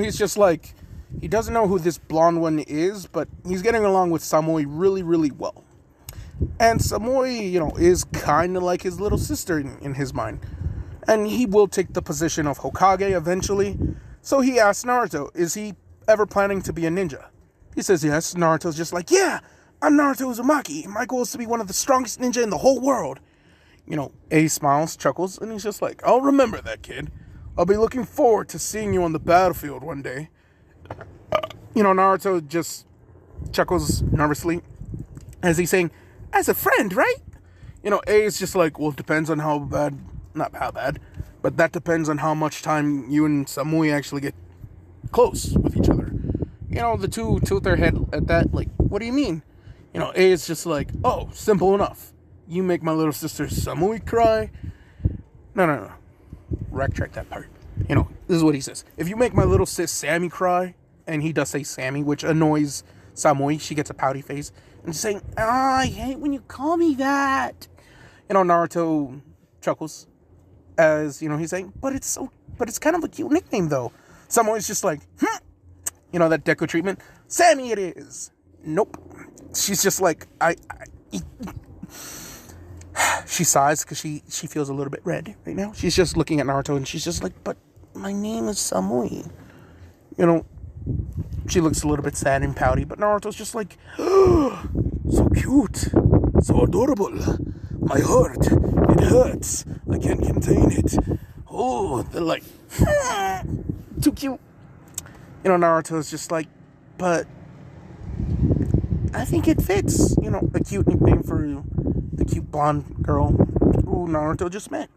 Speaker 1: he's just like, he doesn't know who this blonde one is, but he's getting along with Samui really, really well. And Samui, is kind of like his little sister in his mind. And he will take the position of Hokage eventually. So he asks Naruto, is he ever planning to be a ninja? He says yes. Naruto's just like, yeah, I'm Naruto Uzumaki. My goal is to be one of the strongest ninja in the whole world. A smiles, chuckles, and he's just like, I'll remember that, kid. I'll be looking forward to seeing you on the battlefield one day. Naruto just chuckles nervously as he's saying, as a friend, right? A is just like, well, it depends on not how bad, but that depends on how much time you and Samui actually get close with each other. The two tilt their head at that, like, what do you mean? A is just like, oh, simple enough. You make my little sister Samui cry. No. Track that part. This is what he says. If you make my little sis Sammy cry, and he does say Sammy, which annoys Samui, she gets a pouty face, and she's saying, I hate when you call me that. Naruto chuckles as, he's saying, but it's kind of a cute nickname though. Samui's just like, that Deku treatment. Sammy it is. Nope. She's just like, she sighs because she feels a little bit red right now. She's just looking at Naruto and she's just like, but my name is Samui. She looks a little bit sad and pouty, but Naruto's just like, oh, so cute, so adorable. My heart, it hurts. I can't contain it. Oh, they're like, too cute. Naruto's just like, but I think it fits. A cute nickname for the cute blonde girl who Naruto just met.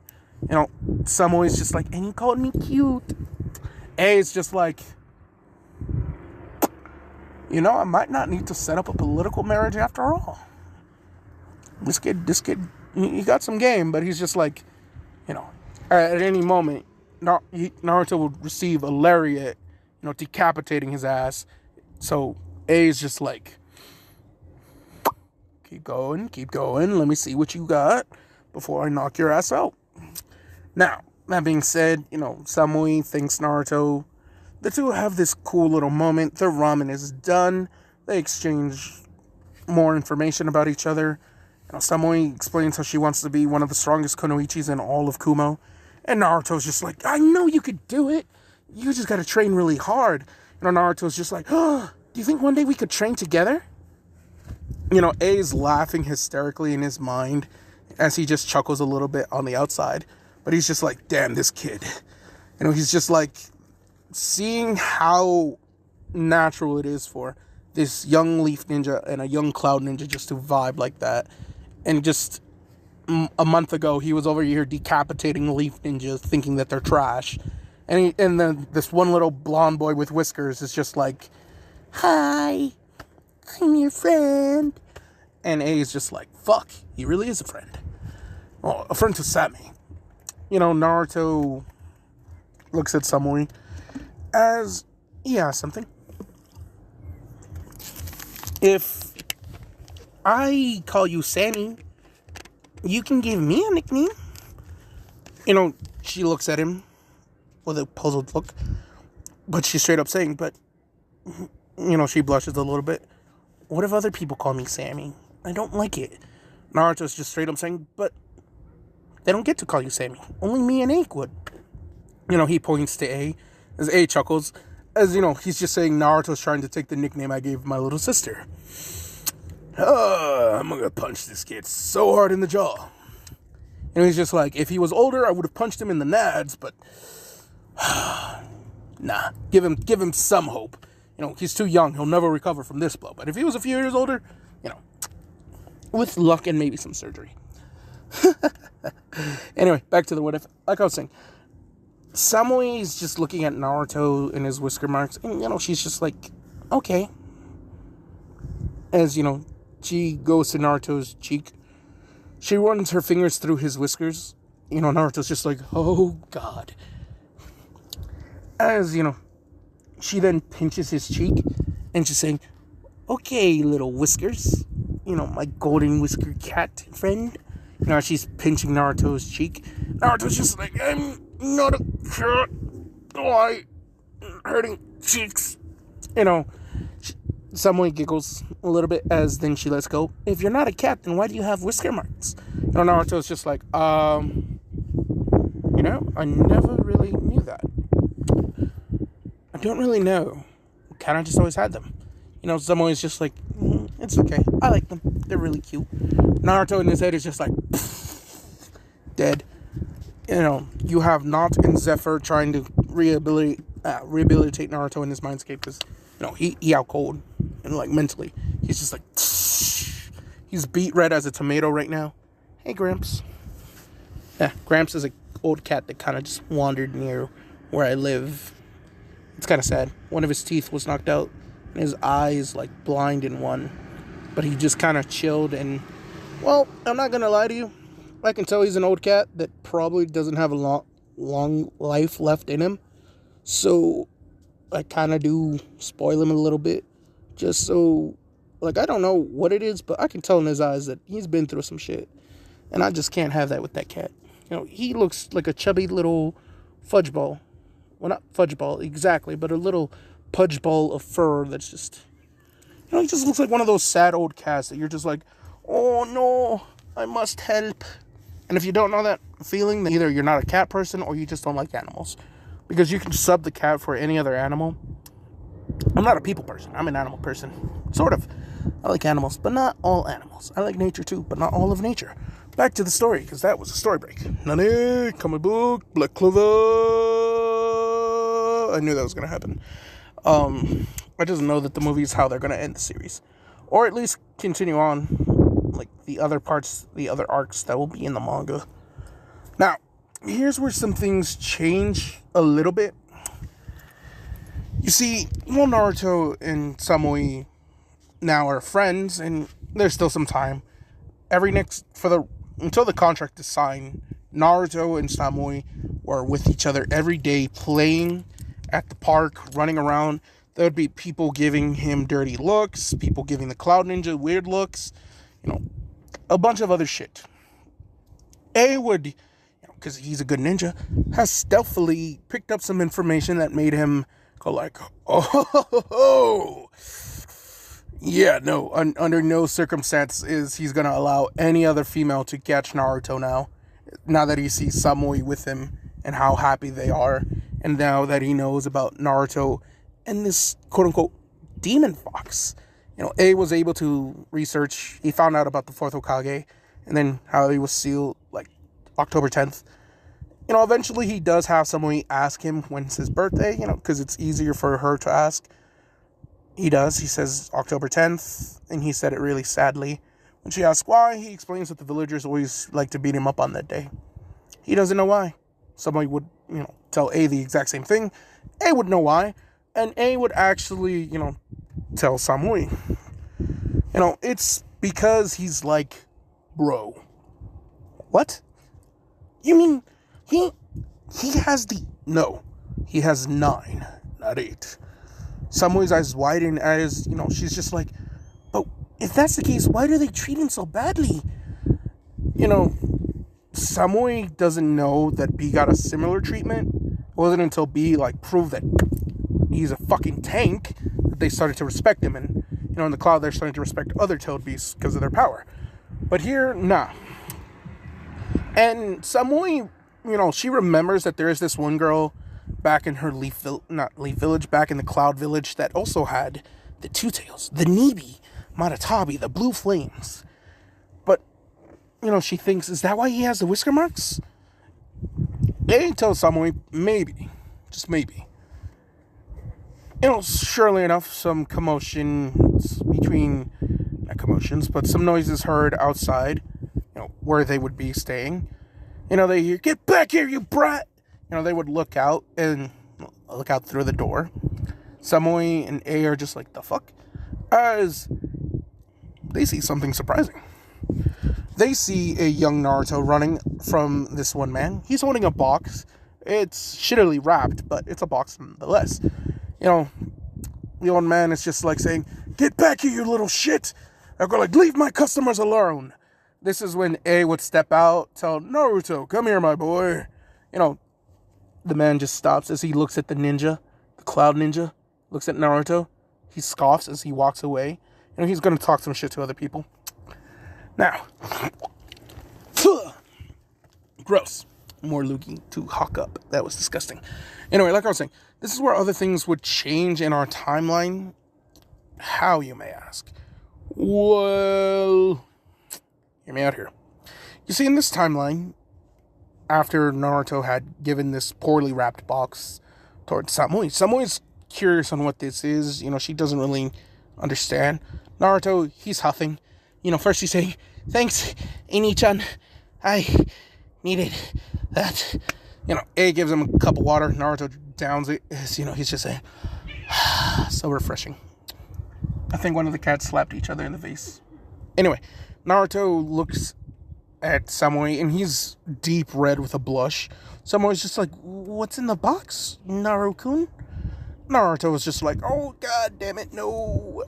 Speaker 1: Samui's just like, and he called me cute. A's just like, I might not need to set up a political marriage after all. This kid, he got some game, but he's just like, at any moment, Naruto will receive a lariat, decapitating his ass. So A's just like, keep going, let me see what you got before I knock your ass out. Now, that being said, Samui thanks Naruto. The two have this cool little moment. Their ramen is done. They exchange more information about each other. Samui explains how she wants to be one of the strongest kunoichis in all of Kumo. And Naruto's just like, I know you could do it. You just gotta train really hard. Naruto's just like, oh, do you think one day we could train together? A's laughing hysterically in his mind as he just chuckles a little bit on the outside. But he's just like, damn, this kid. He's just like, seeing how natural it is for this young Leaf Ninja and a young Cloud Ninja just to vibe like that. And just, a month ago, he was over here decapitating leaf ninjas, thinking that they're trash. And then this one little blonde boy with whiskers is just like, "Hi, I'm your friend." And A is just like, fuck, he really is a friend. Well, a friend to Sammy. Naruto looks at Samui as, yeah, something. If I call you Sammy, you can give me a nickname. She looks at him with a puzzled look, but she's straight up saying, but, she blushes a little bit. What if other people call me Sammy? I don't like it. Naruto's just straight up saying, but they don't get to call you Sammy. Only me and Ake would. He points to A, as A chuckles, as, he's just saying Naruto's trying to take the nickname I gave my little sister. I'm gonna punch this kid so hard in the jaw. He's just like, if he was older, I would have punched him in the nads, but nah, give him some hope. He's too young, he'll never recover from this blow. But if he was a few years older, with luck and maybe some surgery. Anyway, back to the what if. Like I was saying, Samui is just looking at Naruto and his whisker marks, and she's just like, okay. As she goes to Naruto's cheek, she runs her fingers through his whiskers. Naruto's just like, oh god. As she then pinches his cheek, and she's saying, okay, little whiskers, my golden whisker cat friend. She's pinching Naruto's cheek. Naruto's just like, I'm not a cat. Why? Hurting cheeks. Samui giggles a little bit as then she lets go. If you're not a cat, then why do you have whisker marks? Naruto's just like, I never really knew that. I don't really know. Kind of just always had them. Samui's just like, it's okay. I like them. They're really cute. Naruto in his head is just like, dead. You have Naut and Zephyr trying to rehabilitate Naruto in his mindscape because, he out cold and mentally. He's just like, he's beat red as a tomato right now. Hey, Gramps. Yeah, Gramps is an old cat that kind of just wandered near where I live. It's kind of sad. One of his teeth was knocked out and his eyes blind in one. But he just kind of chilled and, well, I'm not going to lie to you. I can tell he's an old cat that probably doesn't have a long life left in him. So I kind of do spoil him a little bit. Just so, I don't know what it is, but I can tell in his eyes that he's been through some shit. And I just can't have that with that cat. He looks like a chubby little fudge ball. Well, not fudge ball exactly, but a little pudge ball of fur that's just... he just looks like one of those sad old cats that you're just like, oh no, I must help. And if you don't know that feeling, then either you're not a cat person or you just don't like animals. Because you can sub the cat for any other animal. I'm not a people person. I'm an animal person. Sort of. I like animals, but not all animals. I like nature too, but not all of nature. Back to the story, because that was a story break. Nani, comic book, Black Clover. I knew that was going to happen. I just know that the movie is how they're going to end the series. Or at least continue on, the other parts, the other arcs that will be in the manga. Now, here's where some things change a little bit. You see, Naruto and Samui now are friends, and there's still some time. Until the contract is signed, Naruto and Samui were with each other every day, playing at the park, running around. There would be people giving him dirty looks, people giving the Cloud Ninja weird looks, a bunch of other shit. A would, because he's a good ninja, has stealthily picked up some information that made him go oh, yeah, no, under no circumstance is he's going to allow any other female to catch Naruto now that he sees Samui with him and how happy they are, and now that he knows about Naruto and this quote-unquote demon fox. A was able to research, he found out about the 4th Hokage, and then how he was sealed, October 10th. Eventually he does have Samui ask him when's his birthday, because it's easier for her to ask. He does. He says October 10th, and he said it really sadly, When she asks why, he explains that the villagers always like to beat him up on that day. He doesn't know why. Somebody would, tell A the exact same thing. A would know why. And A would actually, tell Samui. It's because he's like, bro. What? You mean he has no. He has 9, not 8. Samui's eyes widen as, she's just like, but if that's the case, why do they treat him so badly? Samui doesn't know that B got a similar treatment. It wasn't until B, proved that he's a fucking tank that they started to respect him. And, in the cloud, they're starting to respect other tailed beasts because of their power. But here, nah. And Samui, she remembers that there is this one girl back in her back in the Cloud Village that also had the 2 tails, the Nibi, Matatabi, the blue flames. But, she thinks, is that why he has the whisker marks? They tell Samui, maybe, just maybe. Surely enough, some commotions between, not commotions, but some noises heard outside, where they would be staying. They hear, get back here, you brat! They would look out through the door. Samui and A are just like, the fuck? As they see something surprising. They see a young Naruto running from this one man. He's holding a box. It's shittily wrapped, but it's a box nonetheless. The old man is just saying, get back here, you little shit! I'm gonna leave my customers alone. This is when A would step out, tell Naruto, come here, my boy. The man just stops as he looks at the ninja, the cloud ninja, looks at Naruto. He scoffs as he walks away. He's gonna talk some shit to other people. Now, gross. More looking to hawk up. That was disgusting. Anyway, like I was saying, this is where other things would change in our timeline. How, you may ask? Well, hear me out here. You see, in this timeline, after Naruto had given this poorly wrapped box towards Samui, Samui's curious on what this is. She doesn't really understand. Naruto, he's huffing. First he's saying, thanks, Ini-chan. I needed that. A gives him a cup of water. Naruto downs it. He's just saying, so refreshing. I think one of the cats slapped each other in the face. Anyway, Naruto looks at Samui, and he's deep red with a blush. Samui's just like, what's in the box, Naru-kun? Naruto was just like, oh, god damn it, no.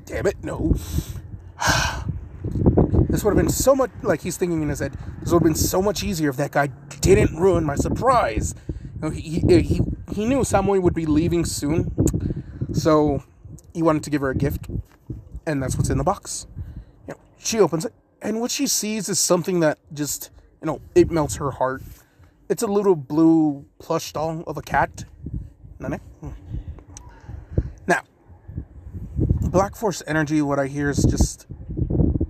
Speaker 1: Damn it, no. This would have been so much, he's thinking in his head, this would have been so much easier if that guy didn't ruin my surprise. He knew Samui would be leaving soon, so he wanted to give her a gift, and that's what's in the box. She opens it, and what she sees is something that just, it melts her heart. It's a little blue plush doll of a cat. Now, Black Force energy, what I hear is just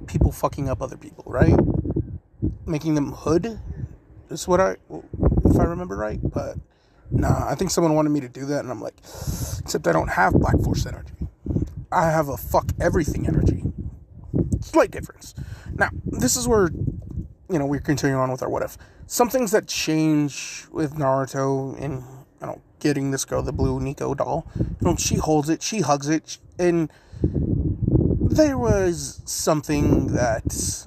Speaker 1: people fucking up other people, right? Making them hood is what if I remember right, but nah, I think someone wanted me to do that, and I'm like, except I don't have Black Force energy. I have a fuck everything energy. Slight difference. Now, this is where, we're continuing on with our what if. Some things that change with Naruto in, getting this girl the blue Nico doll. She holds it, she hugs it, and there was something that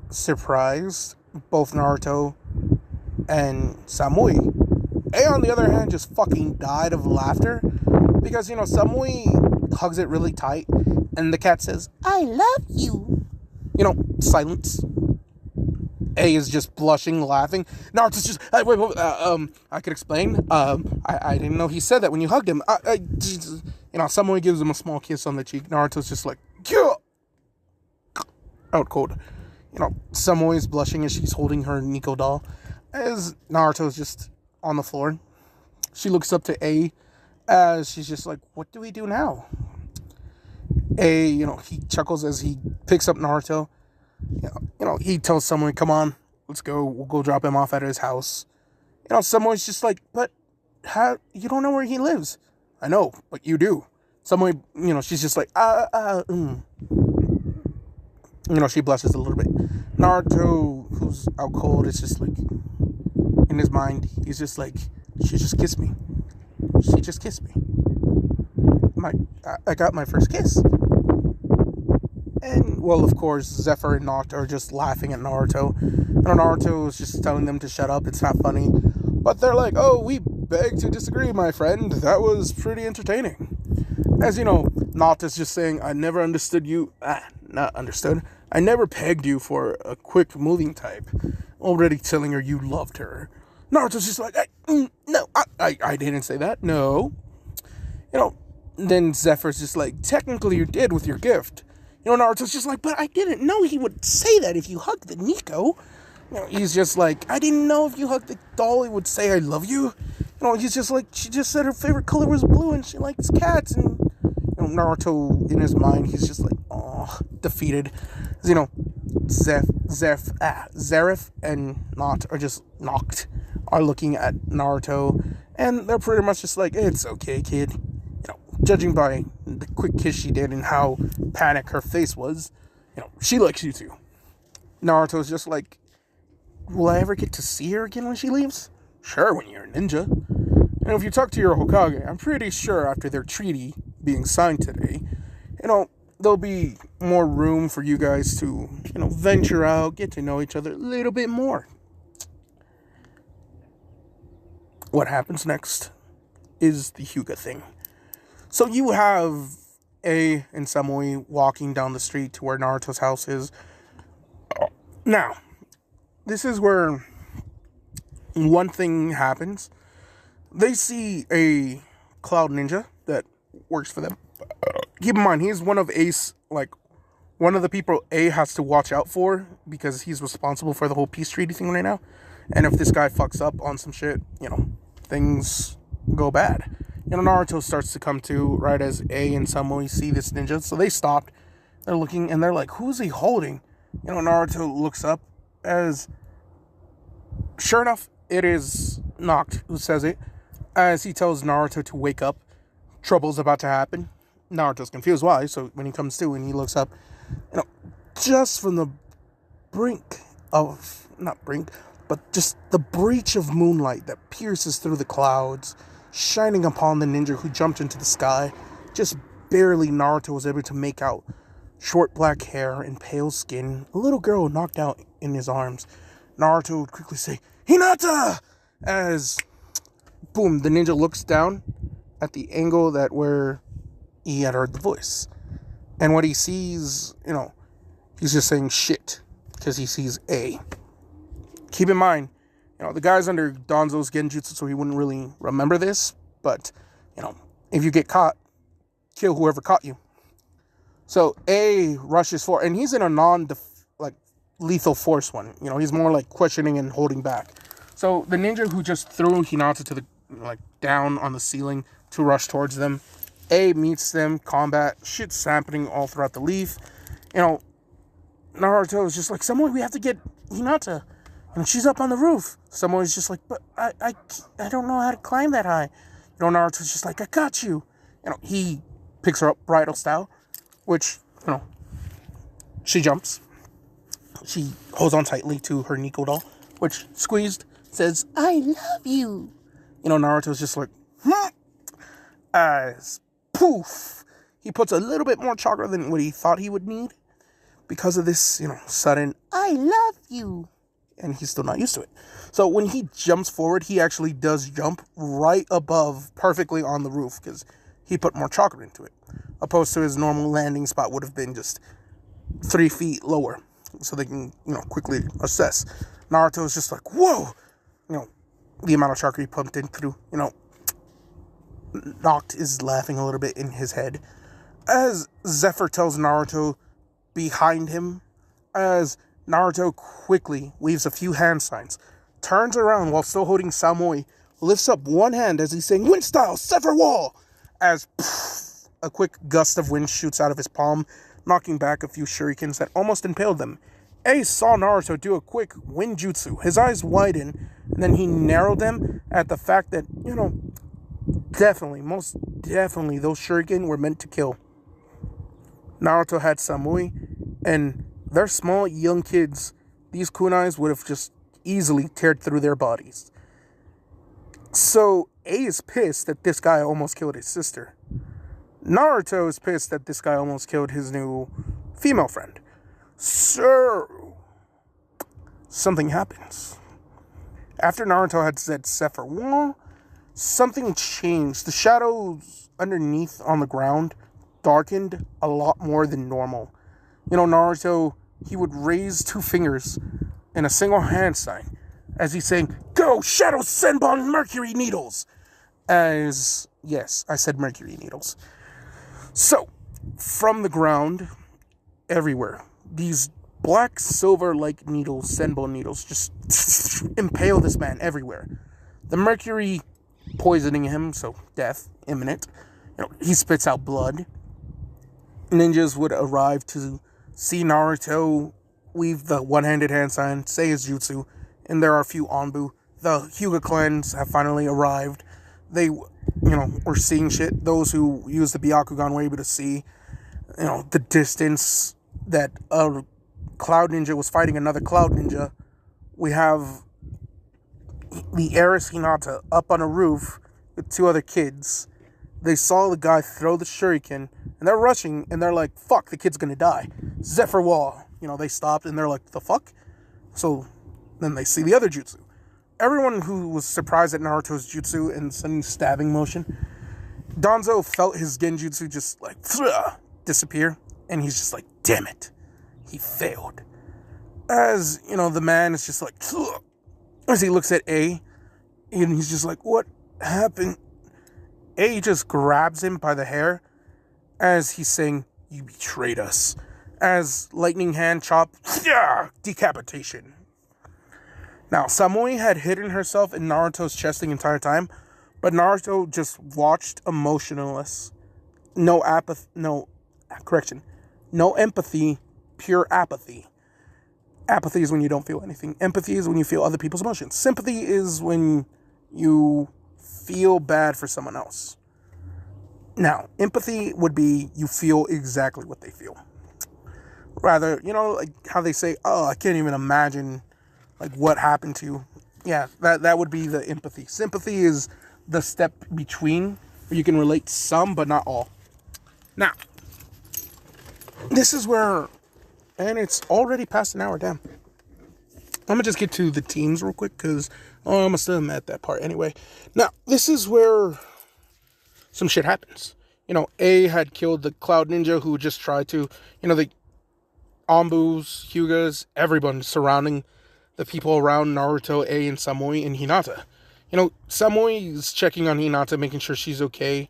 Speaker 1: surprised both Naruto and Samui. A, on the other hand, just fucking died of laughter because, Samui hugs it really tight, and the cat says, I love you. Silence. A is just blushing, laughing. Naruto's just, wait, I could explain. I didn't know he said that when you hugged him. Samui gives him a small kiss on the cheek. Naruto's just like, yeah! Out cold. Samui is blushing as she's holding her Nico doll. As Naruto's just on the floor. She looks up to A as she's just like, what do we do now? A, he chuckles as he picks up Naruto. He tells someone, come on, let's go. We'll go drop him off at his house. Someone's just like, but how, you don't know where he lives. I know, but you do. Someone, she's just like, She blushes a little bit. Naruto, who's out cold, is just like, in his mind, he's just like, she just kissed me. She just kissed me. I got my first kiss. And, well, of course, Zephyr and Noct are just laughing at Naruto. Naruto is just telling them to shut up, it's not funny. But they're like, oh, we beg to disagree, my friend. That was pretty entertaining. As you know, Noct is just saying, I never understood you. Not understood. I never pegged you for a quick moving type. Already telling her you loved her. Naruto's just like, no, I didn't say that. No. Then Zephyr's just like, technically you did with your gift. Naruto's just like, but I didn't know he would say that if you hugged the Nico. He's just like, I didn't know if you hugged the doll, he would say I love you. He's just like, she just said her favorite color was blue and she likes cats. And, Naruto, in his mind, he's just like, oh, defeated. Zeref and Noct are looking at Naruto. And they're pretty much just like, it's okay, kid. Judging by the quick kiss she did and how panicked her face was, she likes you too. Naruto's just like, will I ever get to see her again when she leaves? Sure, when you're a ninja. And if you talk to your Hokage, I'm pretty sure after their treaty being signed today, there'll be more room for you guys to, venture out, get to know each other a little bit more. What happens next is the Hyuga thing. So you have A and Samui walking down the street to where Naruto's house is. Now, this is where one thing happens. They see a cloud ninja that works for them. Keep in mind, he's one of one of the people A has to watch out for because he's responsible for the whole peace treaty thing right now. And if this guy fucks up on some shit, things go bad. Naruto starts to come to right as A and Samui see this ninja. So they stopped. They're looking and they're like, who's he holding? Naruto looks up as, sure enough, it is Noct who says it. As he tells Naruto to wake up, trouble's about to happen. Naruto's confused why, so when he comes to and he looks up, just from the just the breach of moonlight that pierces through the clouds, shining upon the ninja who jumped into the sky, just barely Naruto was able to make out short black hair and pale skin, a little girl knocked out in his arms. Naruto would quickly say, Hinata! As, boom, the ninja looks down at the angle where he had heard the voice. And what he sees, he's just saying shit, because he sees A. Keep in mind, the guy's under Danzo's genjutsu, so he wouldn't really remember this. But, if you get caught, kill whoever caught you. So A rushes forward, and he's in a lethal force one. He's more like questioning and holding back. So the ninja who just threw Hinata to the down on the ceiling to rush towards them. A meets them, combat, shit's happening all throughout the leaf. Naruto is just like, Samui, we have to get Hinata. And she's up on the roof. Samui's just like, but I don't know how to climb that high. Naruto's just like, I got you. He picks her up bridal style, which, she jumps. She holds on tightly to her Nico doll, which squeezed says, I love you. Naruto's just like, as poof. He puts a little bit more chakra than what he thought he would need because of this, sudden, I love you. And he's still not used to it. So when he jumps forward, he actually does jump right above, perfectly on the roof, because he put more chakra into it. Opposed to his normal landing spot would have been just 3 feet lower. So they can, quickly assess. Naruto's just like, whoa! The amount of chakra he pumped in through, Noct is laughing a little bit in his head. As Zephyr tells Naruto behind him, as Naruto quickly weaves a few hand signs, turns around while still holding Samui, lifts up one hand as he's saying, wind style, Zephyr wall! As poof, a quick gust of wind shoots out of his palm, knocking back a few shurikens that almost impaled them. Ace saw Naruto do a quick wind jutsu. His eyes widened, and then he narrowed them at the fact that, most definitely, those shuriken were meant to kill. Naruto had Samui, and they're small, young kids. These kunais would have just easily teared through their bodies. So, A is pissed that this guy almost killed his sister. Naruto is pissed that this guy almost killed his new female friend. So, something happens. After Naruto had said set for war, something changed. The shadows underneath on the ground darkened a lot more than normal. You know, Naruto, he would raise 2 fingers in a single hand sign as he's saying, "Go, Shadow Senbon Mercury Needles!" As, yes, I said Mercury Needles. So, from the ground, everywhere, these black silver-like needles, Senbon needles, just impale this man everywhere. The mercury poisoning him, so death imminent. You know, he spits out blood. Ninjas would arrive to see Naruto weave the one-handed hand sign, say his jutsu, and there are a few Anbu. The Hyuga clans have finally arrived. They, were seeing shit. Those who use the Byakugan were able to see, the distance that a Cloud Ninja was fighting another Cloud Ninja. We have the heiress Hinata up on a roof with 2 other kids. They saw the guy throw the shuriken, and they're rushing, and they're like, fuck, the kid's gonna die. Zephyr Wall. They stopped, and they're like, the fuck? So, then they see the other jutsu. Everyone who was surprised at Naruto's jutsu and sudden stabbing motion, Danzo felt his genjutsu just like, disappear, and he's just like, damn it. He failed. As, the man is just like, as he looks at A, and he's just like, what happened? A just grabs him by the hair as he's saying, you betrayed us. As lightning hand chop, decapitation. Now, Samui had hidden herself in Naruto's chest the entire time, but Naruto just watched emotionless. No empathy, pure apathy. Apathy is when you don't feel anything. Empathy is when you feel other people's emotions. Sympathy is when you feel bad for someone else. Now, empathy would be you feel exactly what they feel. Rather, like how they say, oh, I can't even imagine like what happened to you. Yeah, that would be the empathy. Sympathy is the step between where you can relate some but not all. Now, this is where, and it's already past an hour, damn. I'm going to just get to the teams real quick, because I'm still at that part anyway. Now, this is where some shit happens. A had killed the Cloud Ninja who just tried to, the Anbus, Hyugas, everyone surrounding the people around Naruto, A, and Samui, and Hinata. Samui is checking on Hinata, making sure she's okay.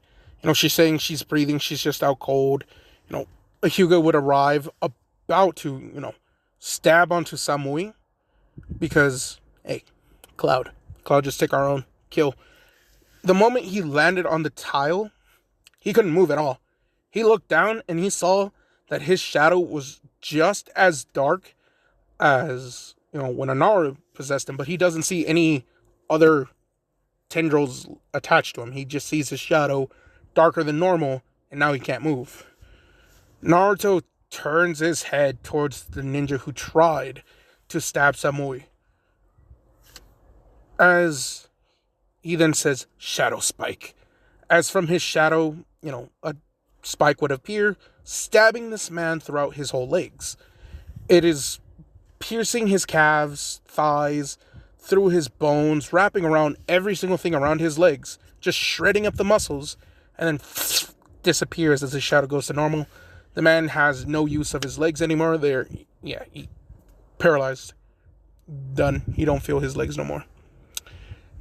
Speaker 1: She's saying she's breathing, she's just out cold. A Hyuga would arrive about to, stab onto Samui. Because, hey, Cloud just took our own kill. The moment he landed on the tile, he couldn't move at all. He looked down and he saw that his shadow was just as dark as, when Anaru possessed him. But he doesn't see any other tendrils attached to him. He just sees his shadow darker than normal, and now he can't move. Naruto turns his head towards the ninja who tried to stab Samui. As he then says, shadow spike. As from his shadow, a spike would appear, stabbing this man throughout his whole legs. It is piercing his calves, thighs, through his bones, wrapping around every single thing around his legs, just shredding up the muscles, and then disappears as his shadow goes to normal. The man has no use of his legs anymore. He paralyzed. Done. He don't feel his legs no more.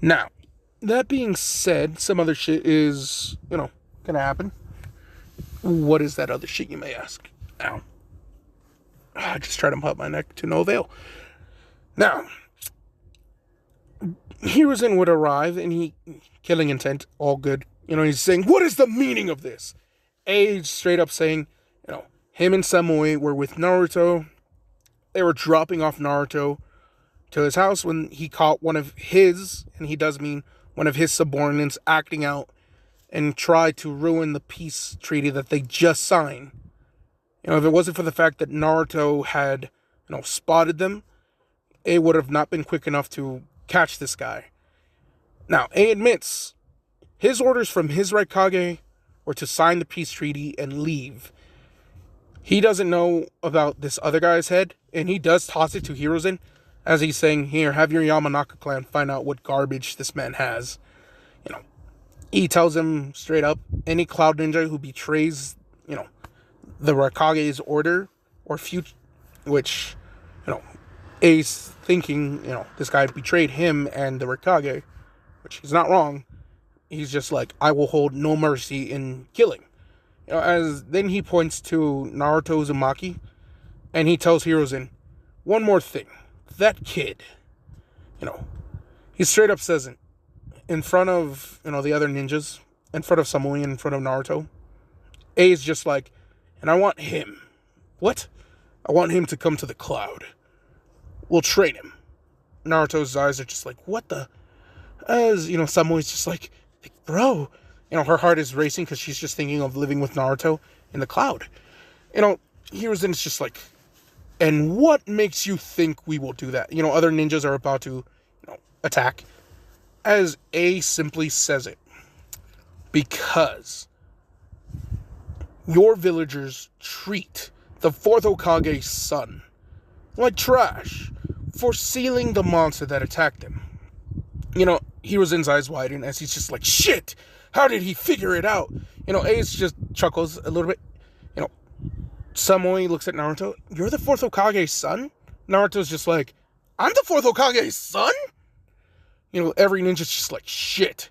Speaker 1: Now, that being said, some other shit is, gonna happen. What is that other shit, you may ask? Ow. I just tried to pop my neck to no avail. Now, Hiruzen would arrive, and killing intent, all good. He's saying, what is the meaning of this? A straight up saying, him and Samui were with Naruto. They were dropping off Naruto to his house when he caught one of his, and he does mean one of his subordinates, acting out and tried to ruin the peace treaty that they just signed. If it wasn't for the fact that Naruto had, spotted them, A would have not been quick enough to catch this guy. Now, A admits his orders from his Raikage were to sign the peace treaty and leave. He doesn't know about this other guy's head, and he does toss it to Hiruzen as he's saying, here, have your Yamanaka clan find out what garbage this man has. He tells him straight up, any Cloud Ninja who betrays, the Raikage's order or future, which, Ace thinking, this guy betrayed him and the Raikage, which he's not wrong. He's just like, I will hold no mercy in killing. As then he points to Naruto Uzumaki, and he tells Hiruzen, one more thing. That kid, he straight up says it in front of, the other ninjas, in front of Samui, in front of Naruto. A is just like, and I want him. What? I want him to come to the cloud. We'll train him. Naruto's eyes are just like, what the? As, Samui's just like, bro. Her heart is racing because she's just thinking of living with Naruto in the cloud. Hiruzen's just like, and what makes you think we will do that? Other ninjas are about to, attack. As A simply says it. Because your villagers treat the 4th Hokage's son like trash for sealing the monster that attacked him. Hiruzen's eyes widen as he's just like, shit! How did he figure it out? Ace just chuckles a little bit. Samui looks at Naruto. You're the 4th Hokage's son? Naruto's just like, I'm the 4th Hokage's son? Every ninja's just like, shit.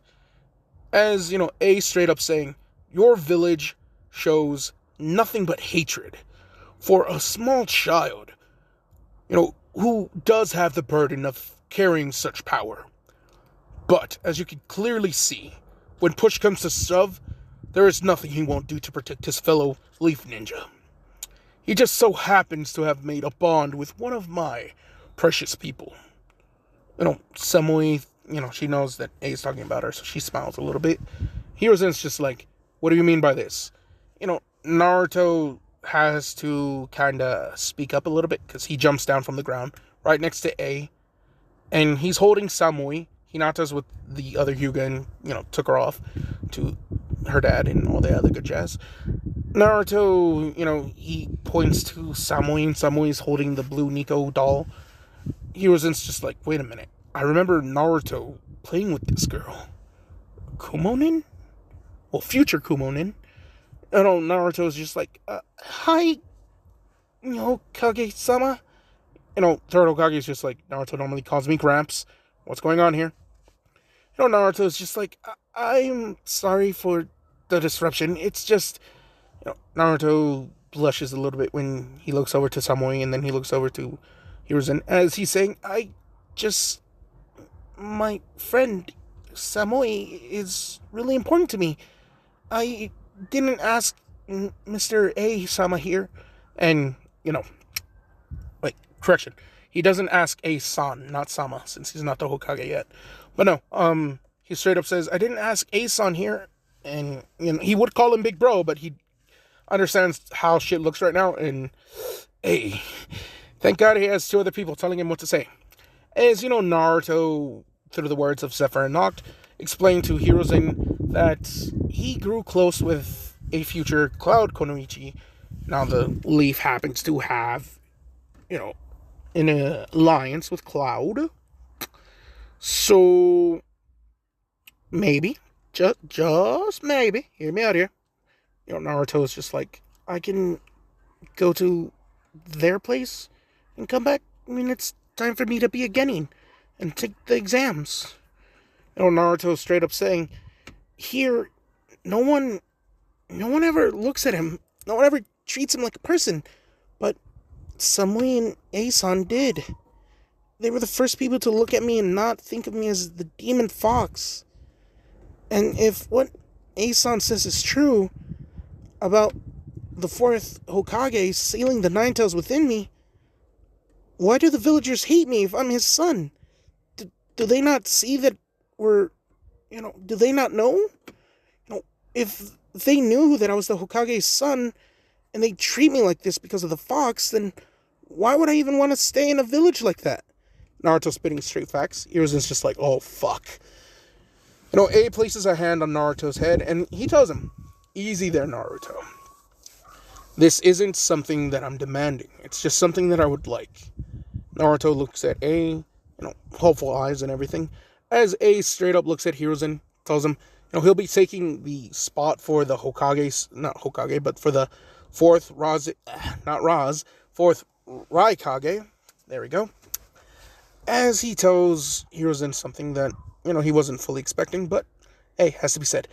Speaker 1: As, A straight up saying, your village shows nothing but hatred for a small child, who does have the burden of carrying such power. But, as you can clearly see, when push comes to shove, there is nothing he won't do to protect his fellow Leaf Ninja. He just so happens to have made a bond with one of my precious people. Samui, she knows that A is talking about her, so she smiles a little bit. Hiruzen's just like, what do you mean by this? Naruto has to kind of speak up a little bit because he jumps down from the ground right next to A, and he's holding Samui. Hinata's with the other Hyuga and, took her off to her dad and all the other good jazz. Naruto, he points to Samui, and Samui's holding the blue Nico doll. Hiruzen's just like, wait a minute. I remember Naruto playing with this girl. Kumonin? Well, future Kumonin. Naruto's just like, hi, Kage-sama. Third Hokage's just like, Naruto normally calls me Gramps. What's going on here? Naruto's just like, I'm sorry for the disruption. It's just, Naruto blushes a little bit when he looks over to Samui, and then he looks over to Hiruzen as he's saying, my friend Samui is really important to me. I didn't ask Mr. A-sama here, and, wait, correction. He doesn't ask A-san, not Sama, since he's not the Hokage yet. But no, he straight up says, I didn't ask A-san here, and, he would call him Big Bro, but he understands how shit looks right now, and, hey, thank God he has 2 other people telling him what to say. As, Naruto, through the words of Zephyr and Noct, explained to Hiruzen that he grew close with a future Cloud Konoichi. Now the Leaf happens to have, an alliance with Cloud. So, maybe, just maybe, hear me out here. Naruto's just like, I can go to their place and come back. It's time for me to be a genin and take the exams. Naruto straight up saying, here, no one ever looks at him. No one ever treats him like a person. But Samui and A-san did. They were the first people to look at me and not think of me as the demon fox. And if what A-san says is true about the 4th Hokage sealing the 9 tails within me, why do the villagers hate me if I'm his son? Do they not see that we're, do they not know? If they knew that I was the Hokage's son and they treat me like this because of the fox, then why would I even want to stay in a village like that? Naruto spitting straight facts. Hiruzen's just like, oh, fuck. A places a hand on Naruto's head, and he tells him, easy there, Naruto. This isn't something that I'm demanding. It's just something that I would like. Naruto looks at A, hopeful eyes and everything, as A straight up looks at Hiruzen, tells him, he'll be taking the spot for the not Hokage, but for the fourth fourth Raikage. There we go. As he tells Hiruzen something that, he wasn't fully expecting, but, hey, has to be said.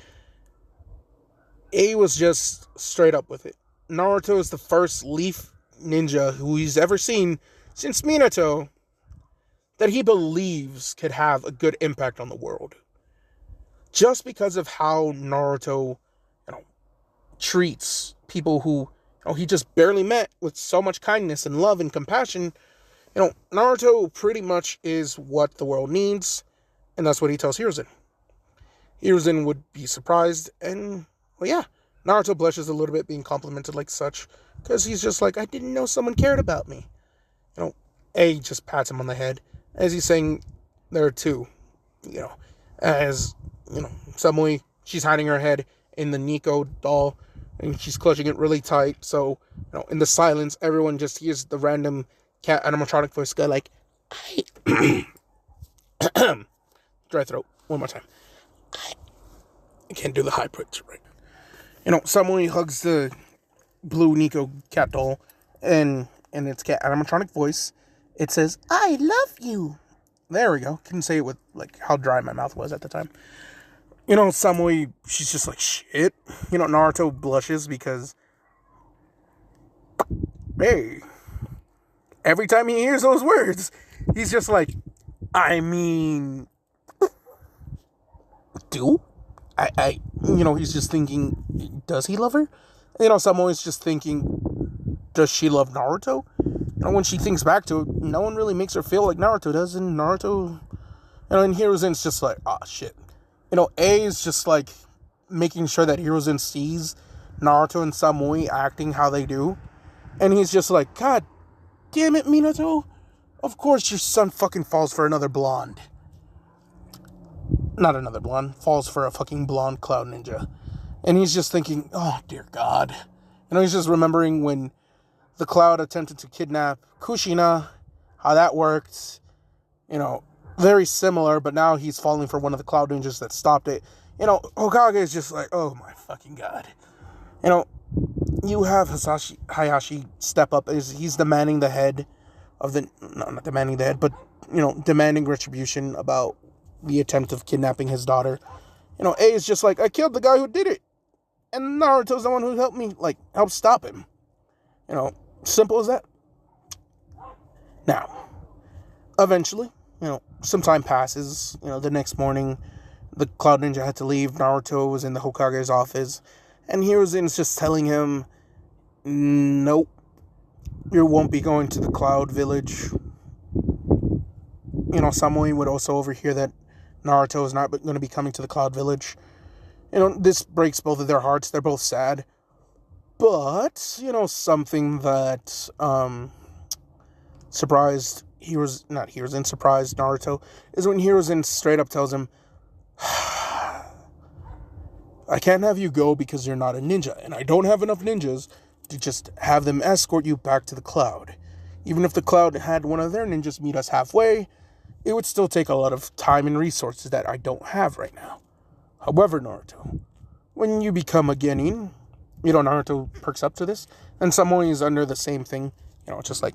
Speaker 1: A was just straight up with it. Naruto is the first Leaf ninja who he's ever seen since Minato that he believes could have a good impact on the world. Just because of how Naruto, treats people who, he just barely met with so much kindness and love and compassion. Naruto pretty much is what the world needs, and that's what he tells Hiruzen. Hiruzen would be surprised, and, well, yeah, Naruto blushes a little bit being complimented like such, because he's just like, I didn't know someone cared about me. A just pats him on the head, as he's saying, there are two, as, Samui, she's hiding her head in the Nico doll, and she's clutching it really tight, so, in the silence, everyone just hears the random cat animatronic voice go like, I... Dry throat, one more time. I can't do the high pitch right now. Samui hugs the blue Nico cat doll, and its cat animatronic voice, it says, I love you. There we go. Couldn't say it with, how dry my mouth was at the time. Samui, she's just like, shit. Naruto blushes because, hey, every time he hears those words, he's just like, I mean, he's just thinking, does he love her? Samui's just thinking, does she love Naruto? When she thinks back to it, no one really makes her feel like Naruto does, and Naruto, and Hiruzen's just like, ah, shit. A is just like making sure that Hiruzen sees Naruto and Samui acting how they do, and he's just like, God damn it, Minato, of course your son fucking falls for another blonde. Not another blonde, falls for a fucking blonde cloud ninja. And he's just thinking, oh, dear God. He's just remembering when the cloud attempted to kidnap Kushina, how that worked. Very similar, but now he's falling for one of the cloud ninjas that stopped it. Hokage is just like, oh my fucking God. You have Hayashi step up. He's demanding the head of the... No, not demanding the head, but, demanding retribution about the attempt of kidnapping his daughter. A is just like, I killed the guy who did it. And Naruto's the one who helped me, help stop him. Simple as that. Now, eventually, some time passes. The next morning, the Cloud Ninja had to leave. Naruto was in the Hokage's office. And Hiruzen's just telling him, nope, you won't be going to the Cloud Village. Samui would also overhear that Naruto is not going to be coming to the Cloud Village. This breaks both of their hearts. They're both sad. But, something that surprised Naruto is when Hiruzen straight up tells him, I can't have you go because you're not a ninja, and I don't have enough ninjas to just have them escort you back to the Cloud. Even if the Cloud had one of their ninjas meet us halfway, it would still take a lot of time and resources that I don't have right now. However, Naruto, when you become a genin, Naruto perks up to this, and Samui is under the same thing, just like,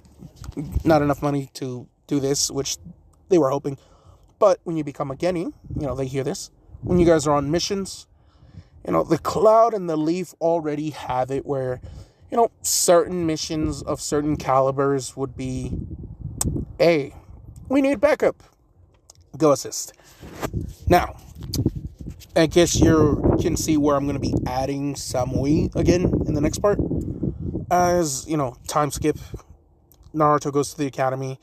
Speaker 1: not enough money to do this, which they were hoping. But when you become a genin, they hear this. When you guys are on missions, the Cloud and the Leaf already have it where, certain missions of certain calibers would be, hey, we need backup. Go assist. Now, I guess you can see where I'm going to be adding Samui again in the next part. As, time skip, Naruto goes to the academy.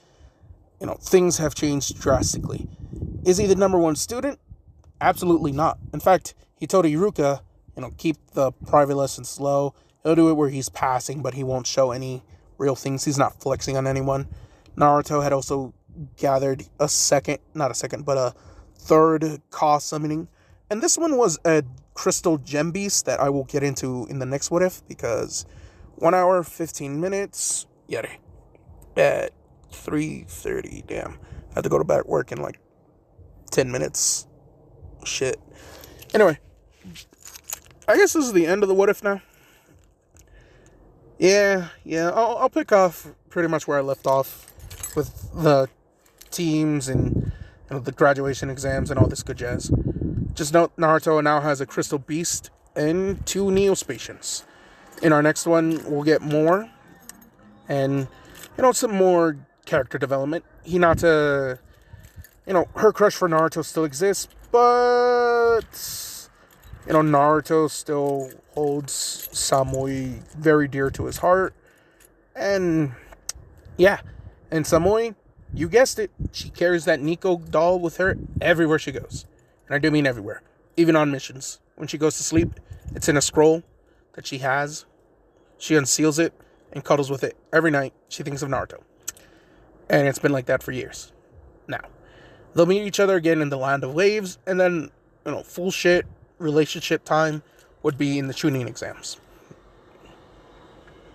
Speaker 1: Things have changed drastically. Is he the number one student? Absolutely not. In fact, he told Iruka, keep the private lessons low. He'll do it where he's passing, but he won't show any real things. He's not flexing on anyone. Naruto had also gathered a third Ka summoning. And this one was a crystal gem beast that I will get into in the next what if, because 1 hour, 15 minutes, yeah, at 3:30, damn. I have to go to back work in like 10 minutes. Shit. Anyway, I guess this is the end of the what if now. Yeah, I'll pick off pretty much where I left off with the teams and the graduation exams and all this good jazz. Just note, Naruto now has a crystal beast and 2 Neospacians. In our next one, we'll get more and, some more character development. Hinata, her crush for Naruto still exists, but, Naruto still holds Samui very dear to his heart. And, yeah, and Samui, you guessed it, she carries that Nico doll with her everywhere she goes. And I do mean everywhere, even on missions. When she goes to sleep, it's in a scroll that she has. She unseals it and cuddles with it every night. She thinks of Naruto. And it's been like that for years. Now, they'll meet each other again in the Land of Waves, and then, full shit relationship time would be in the Chunin exams.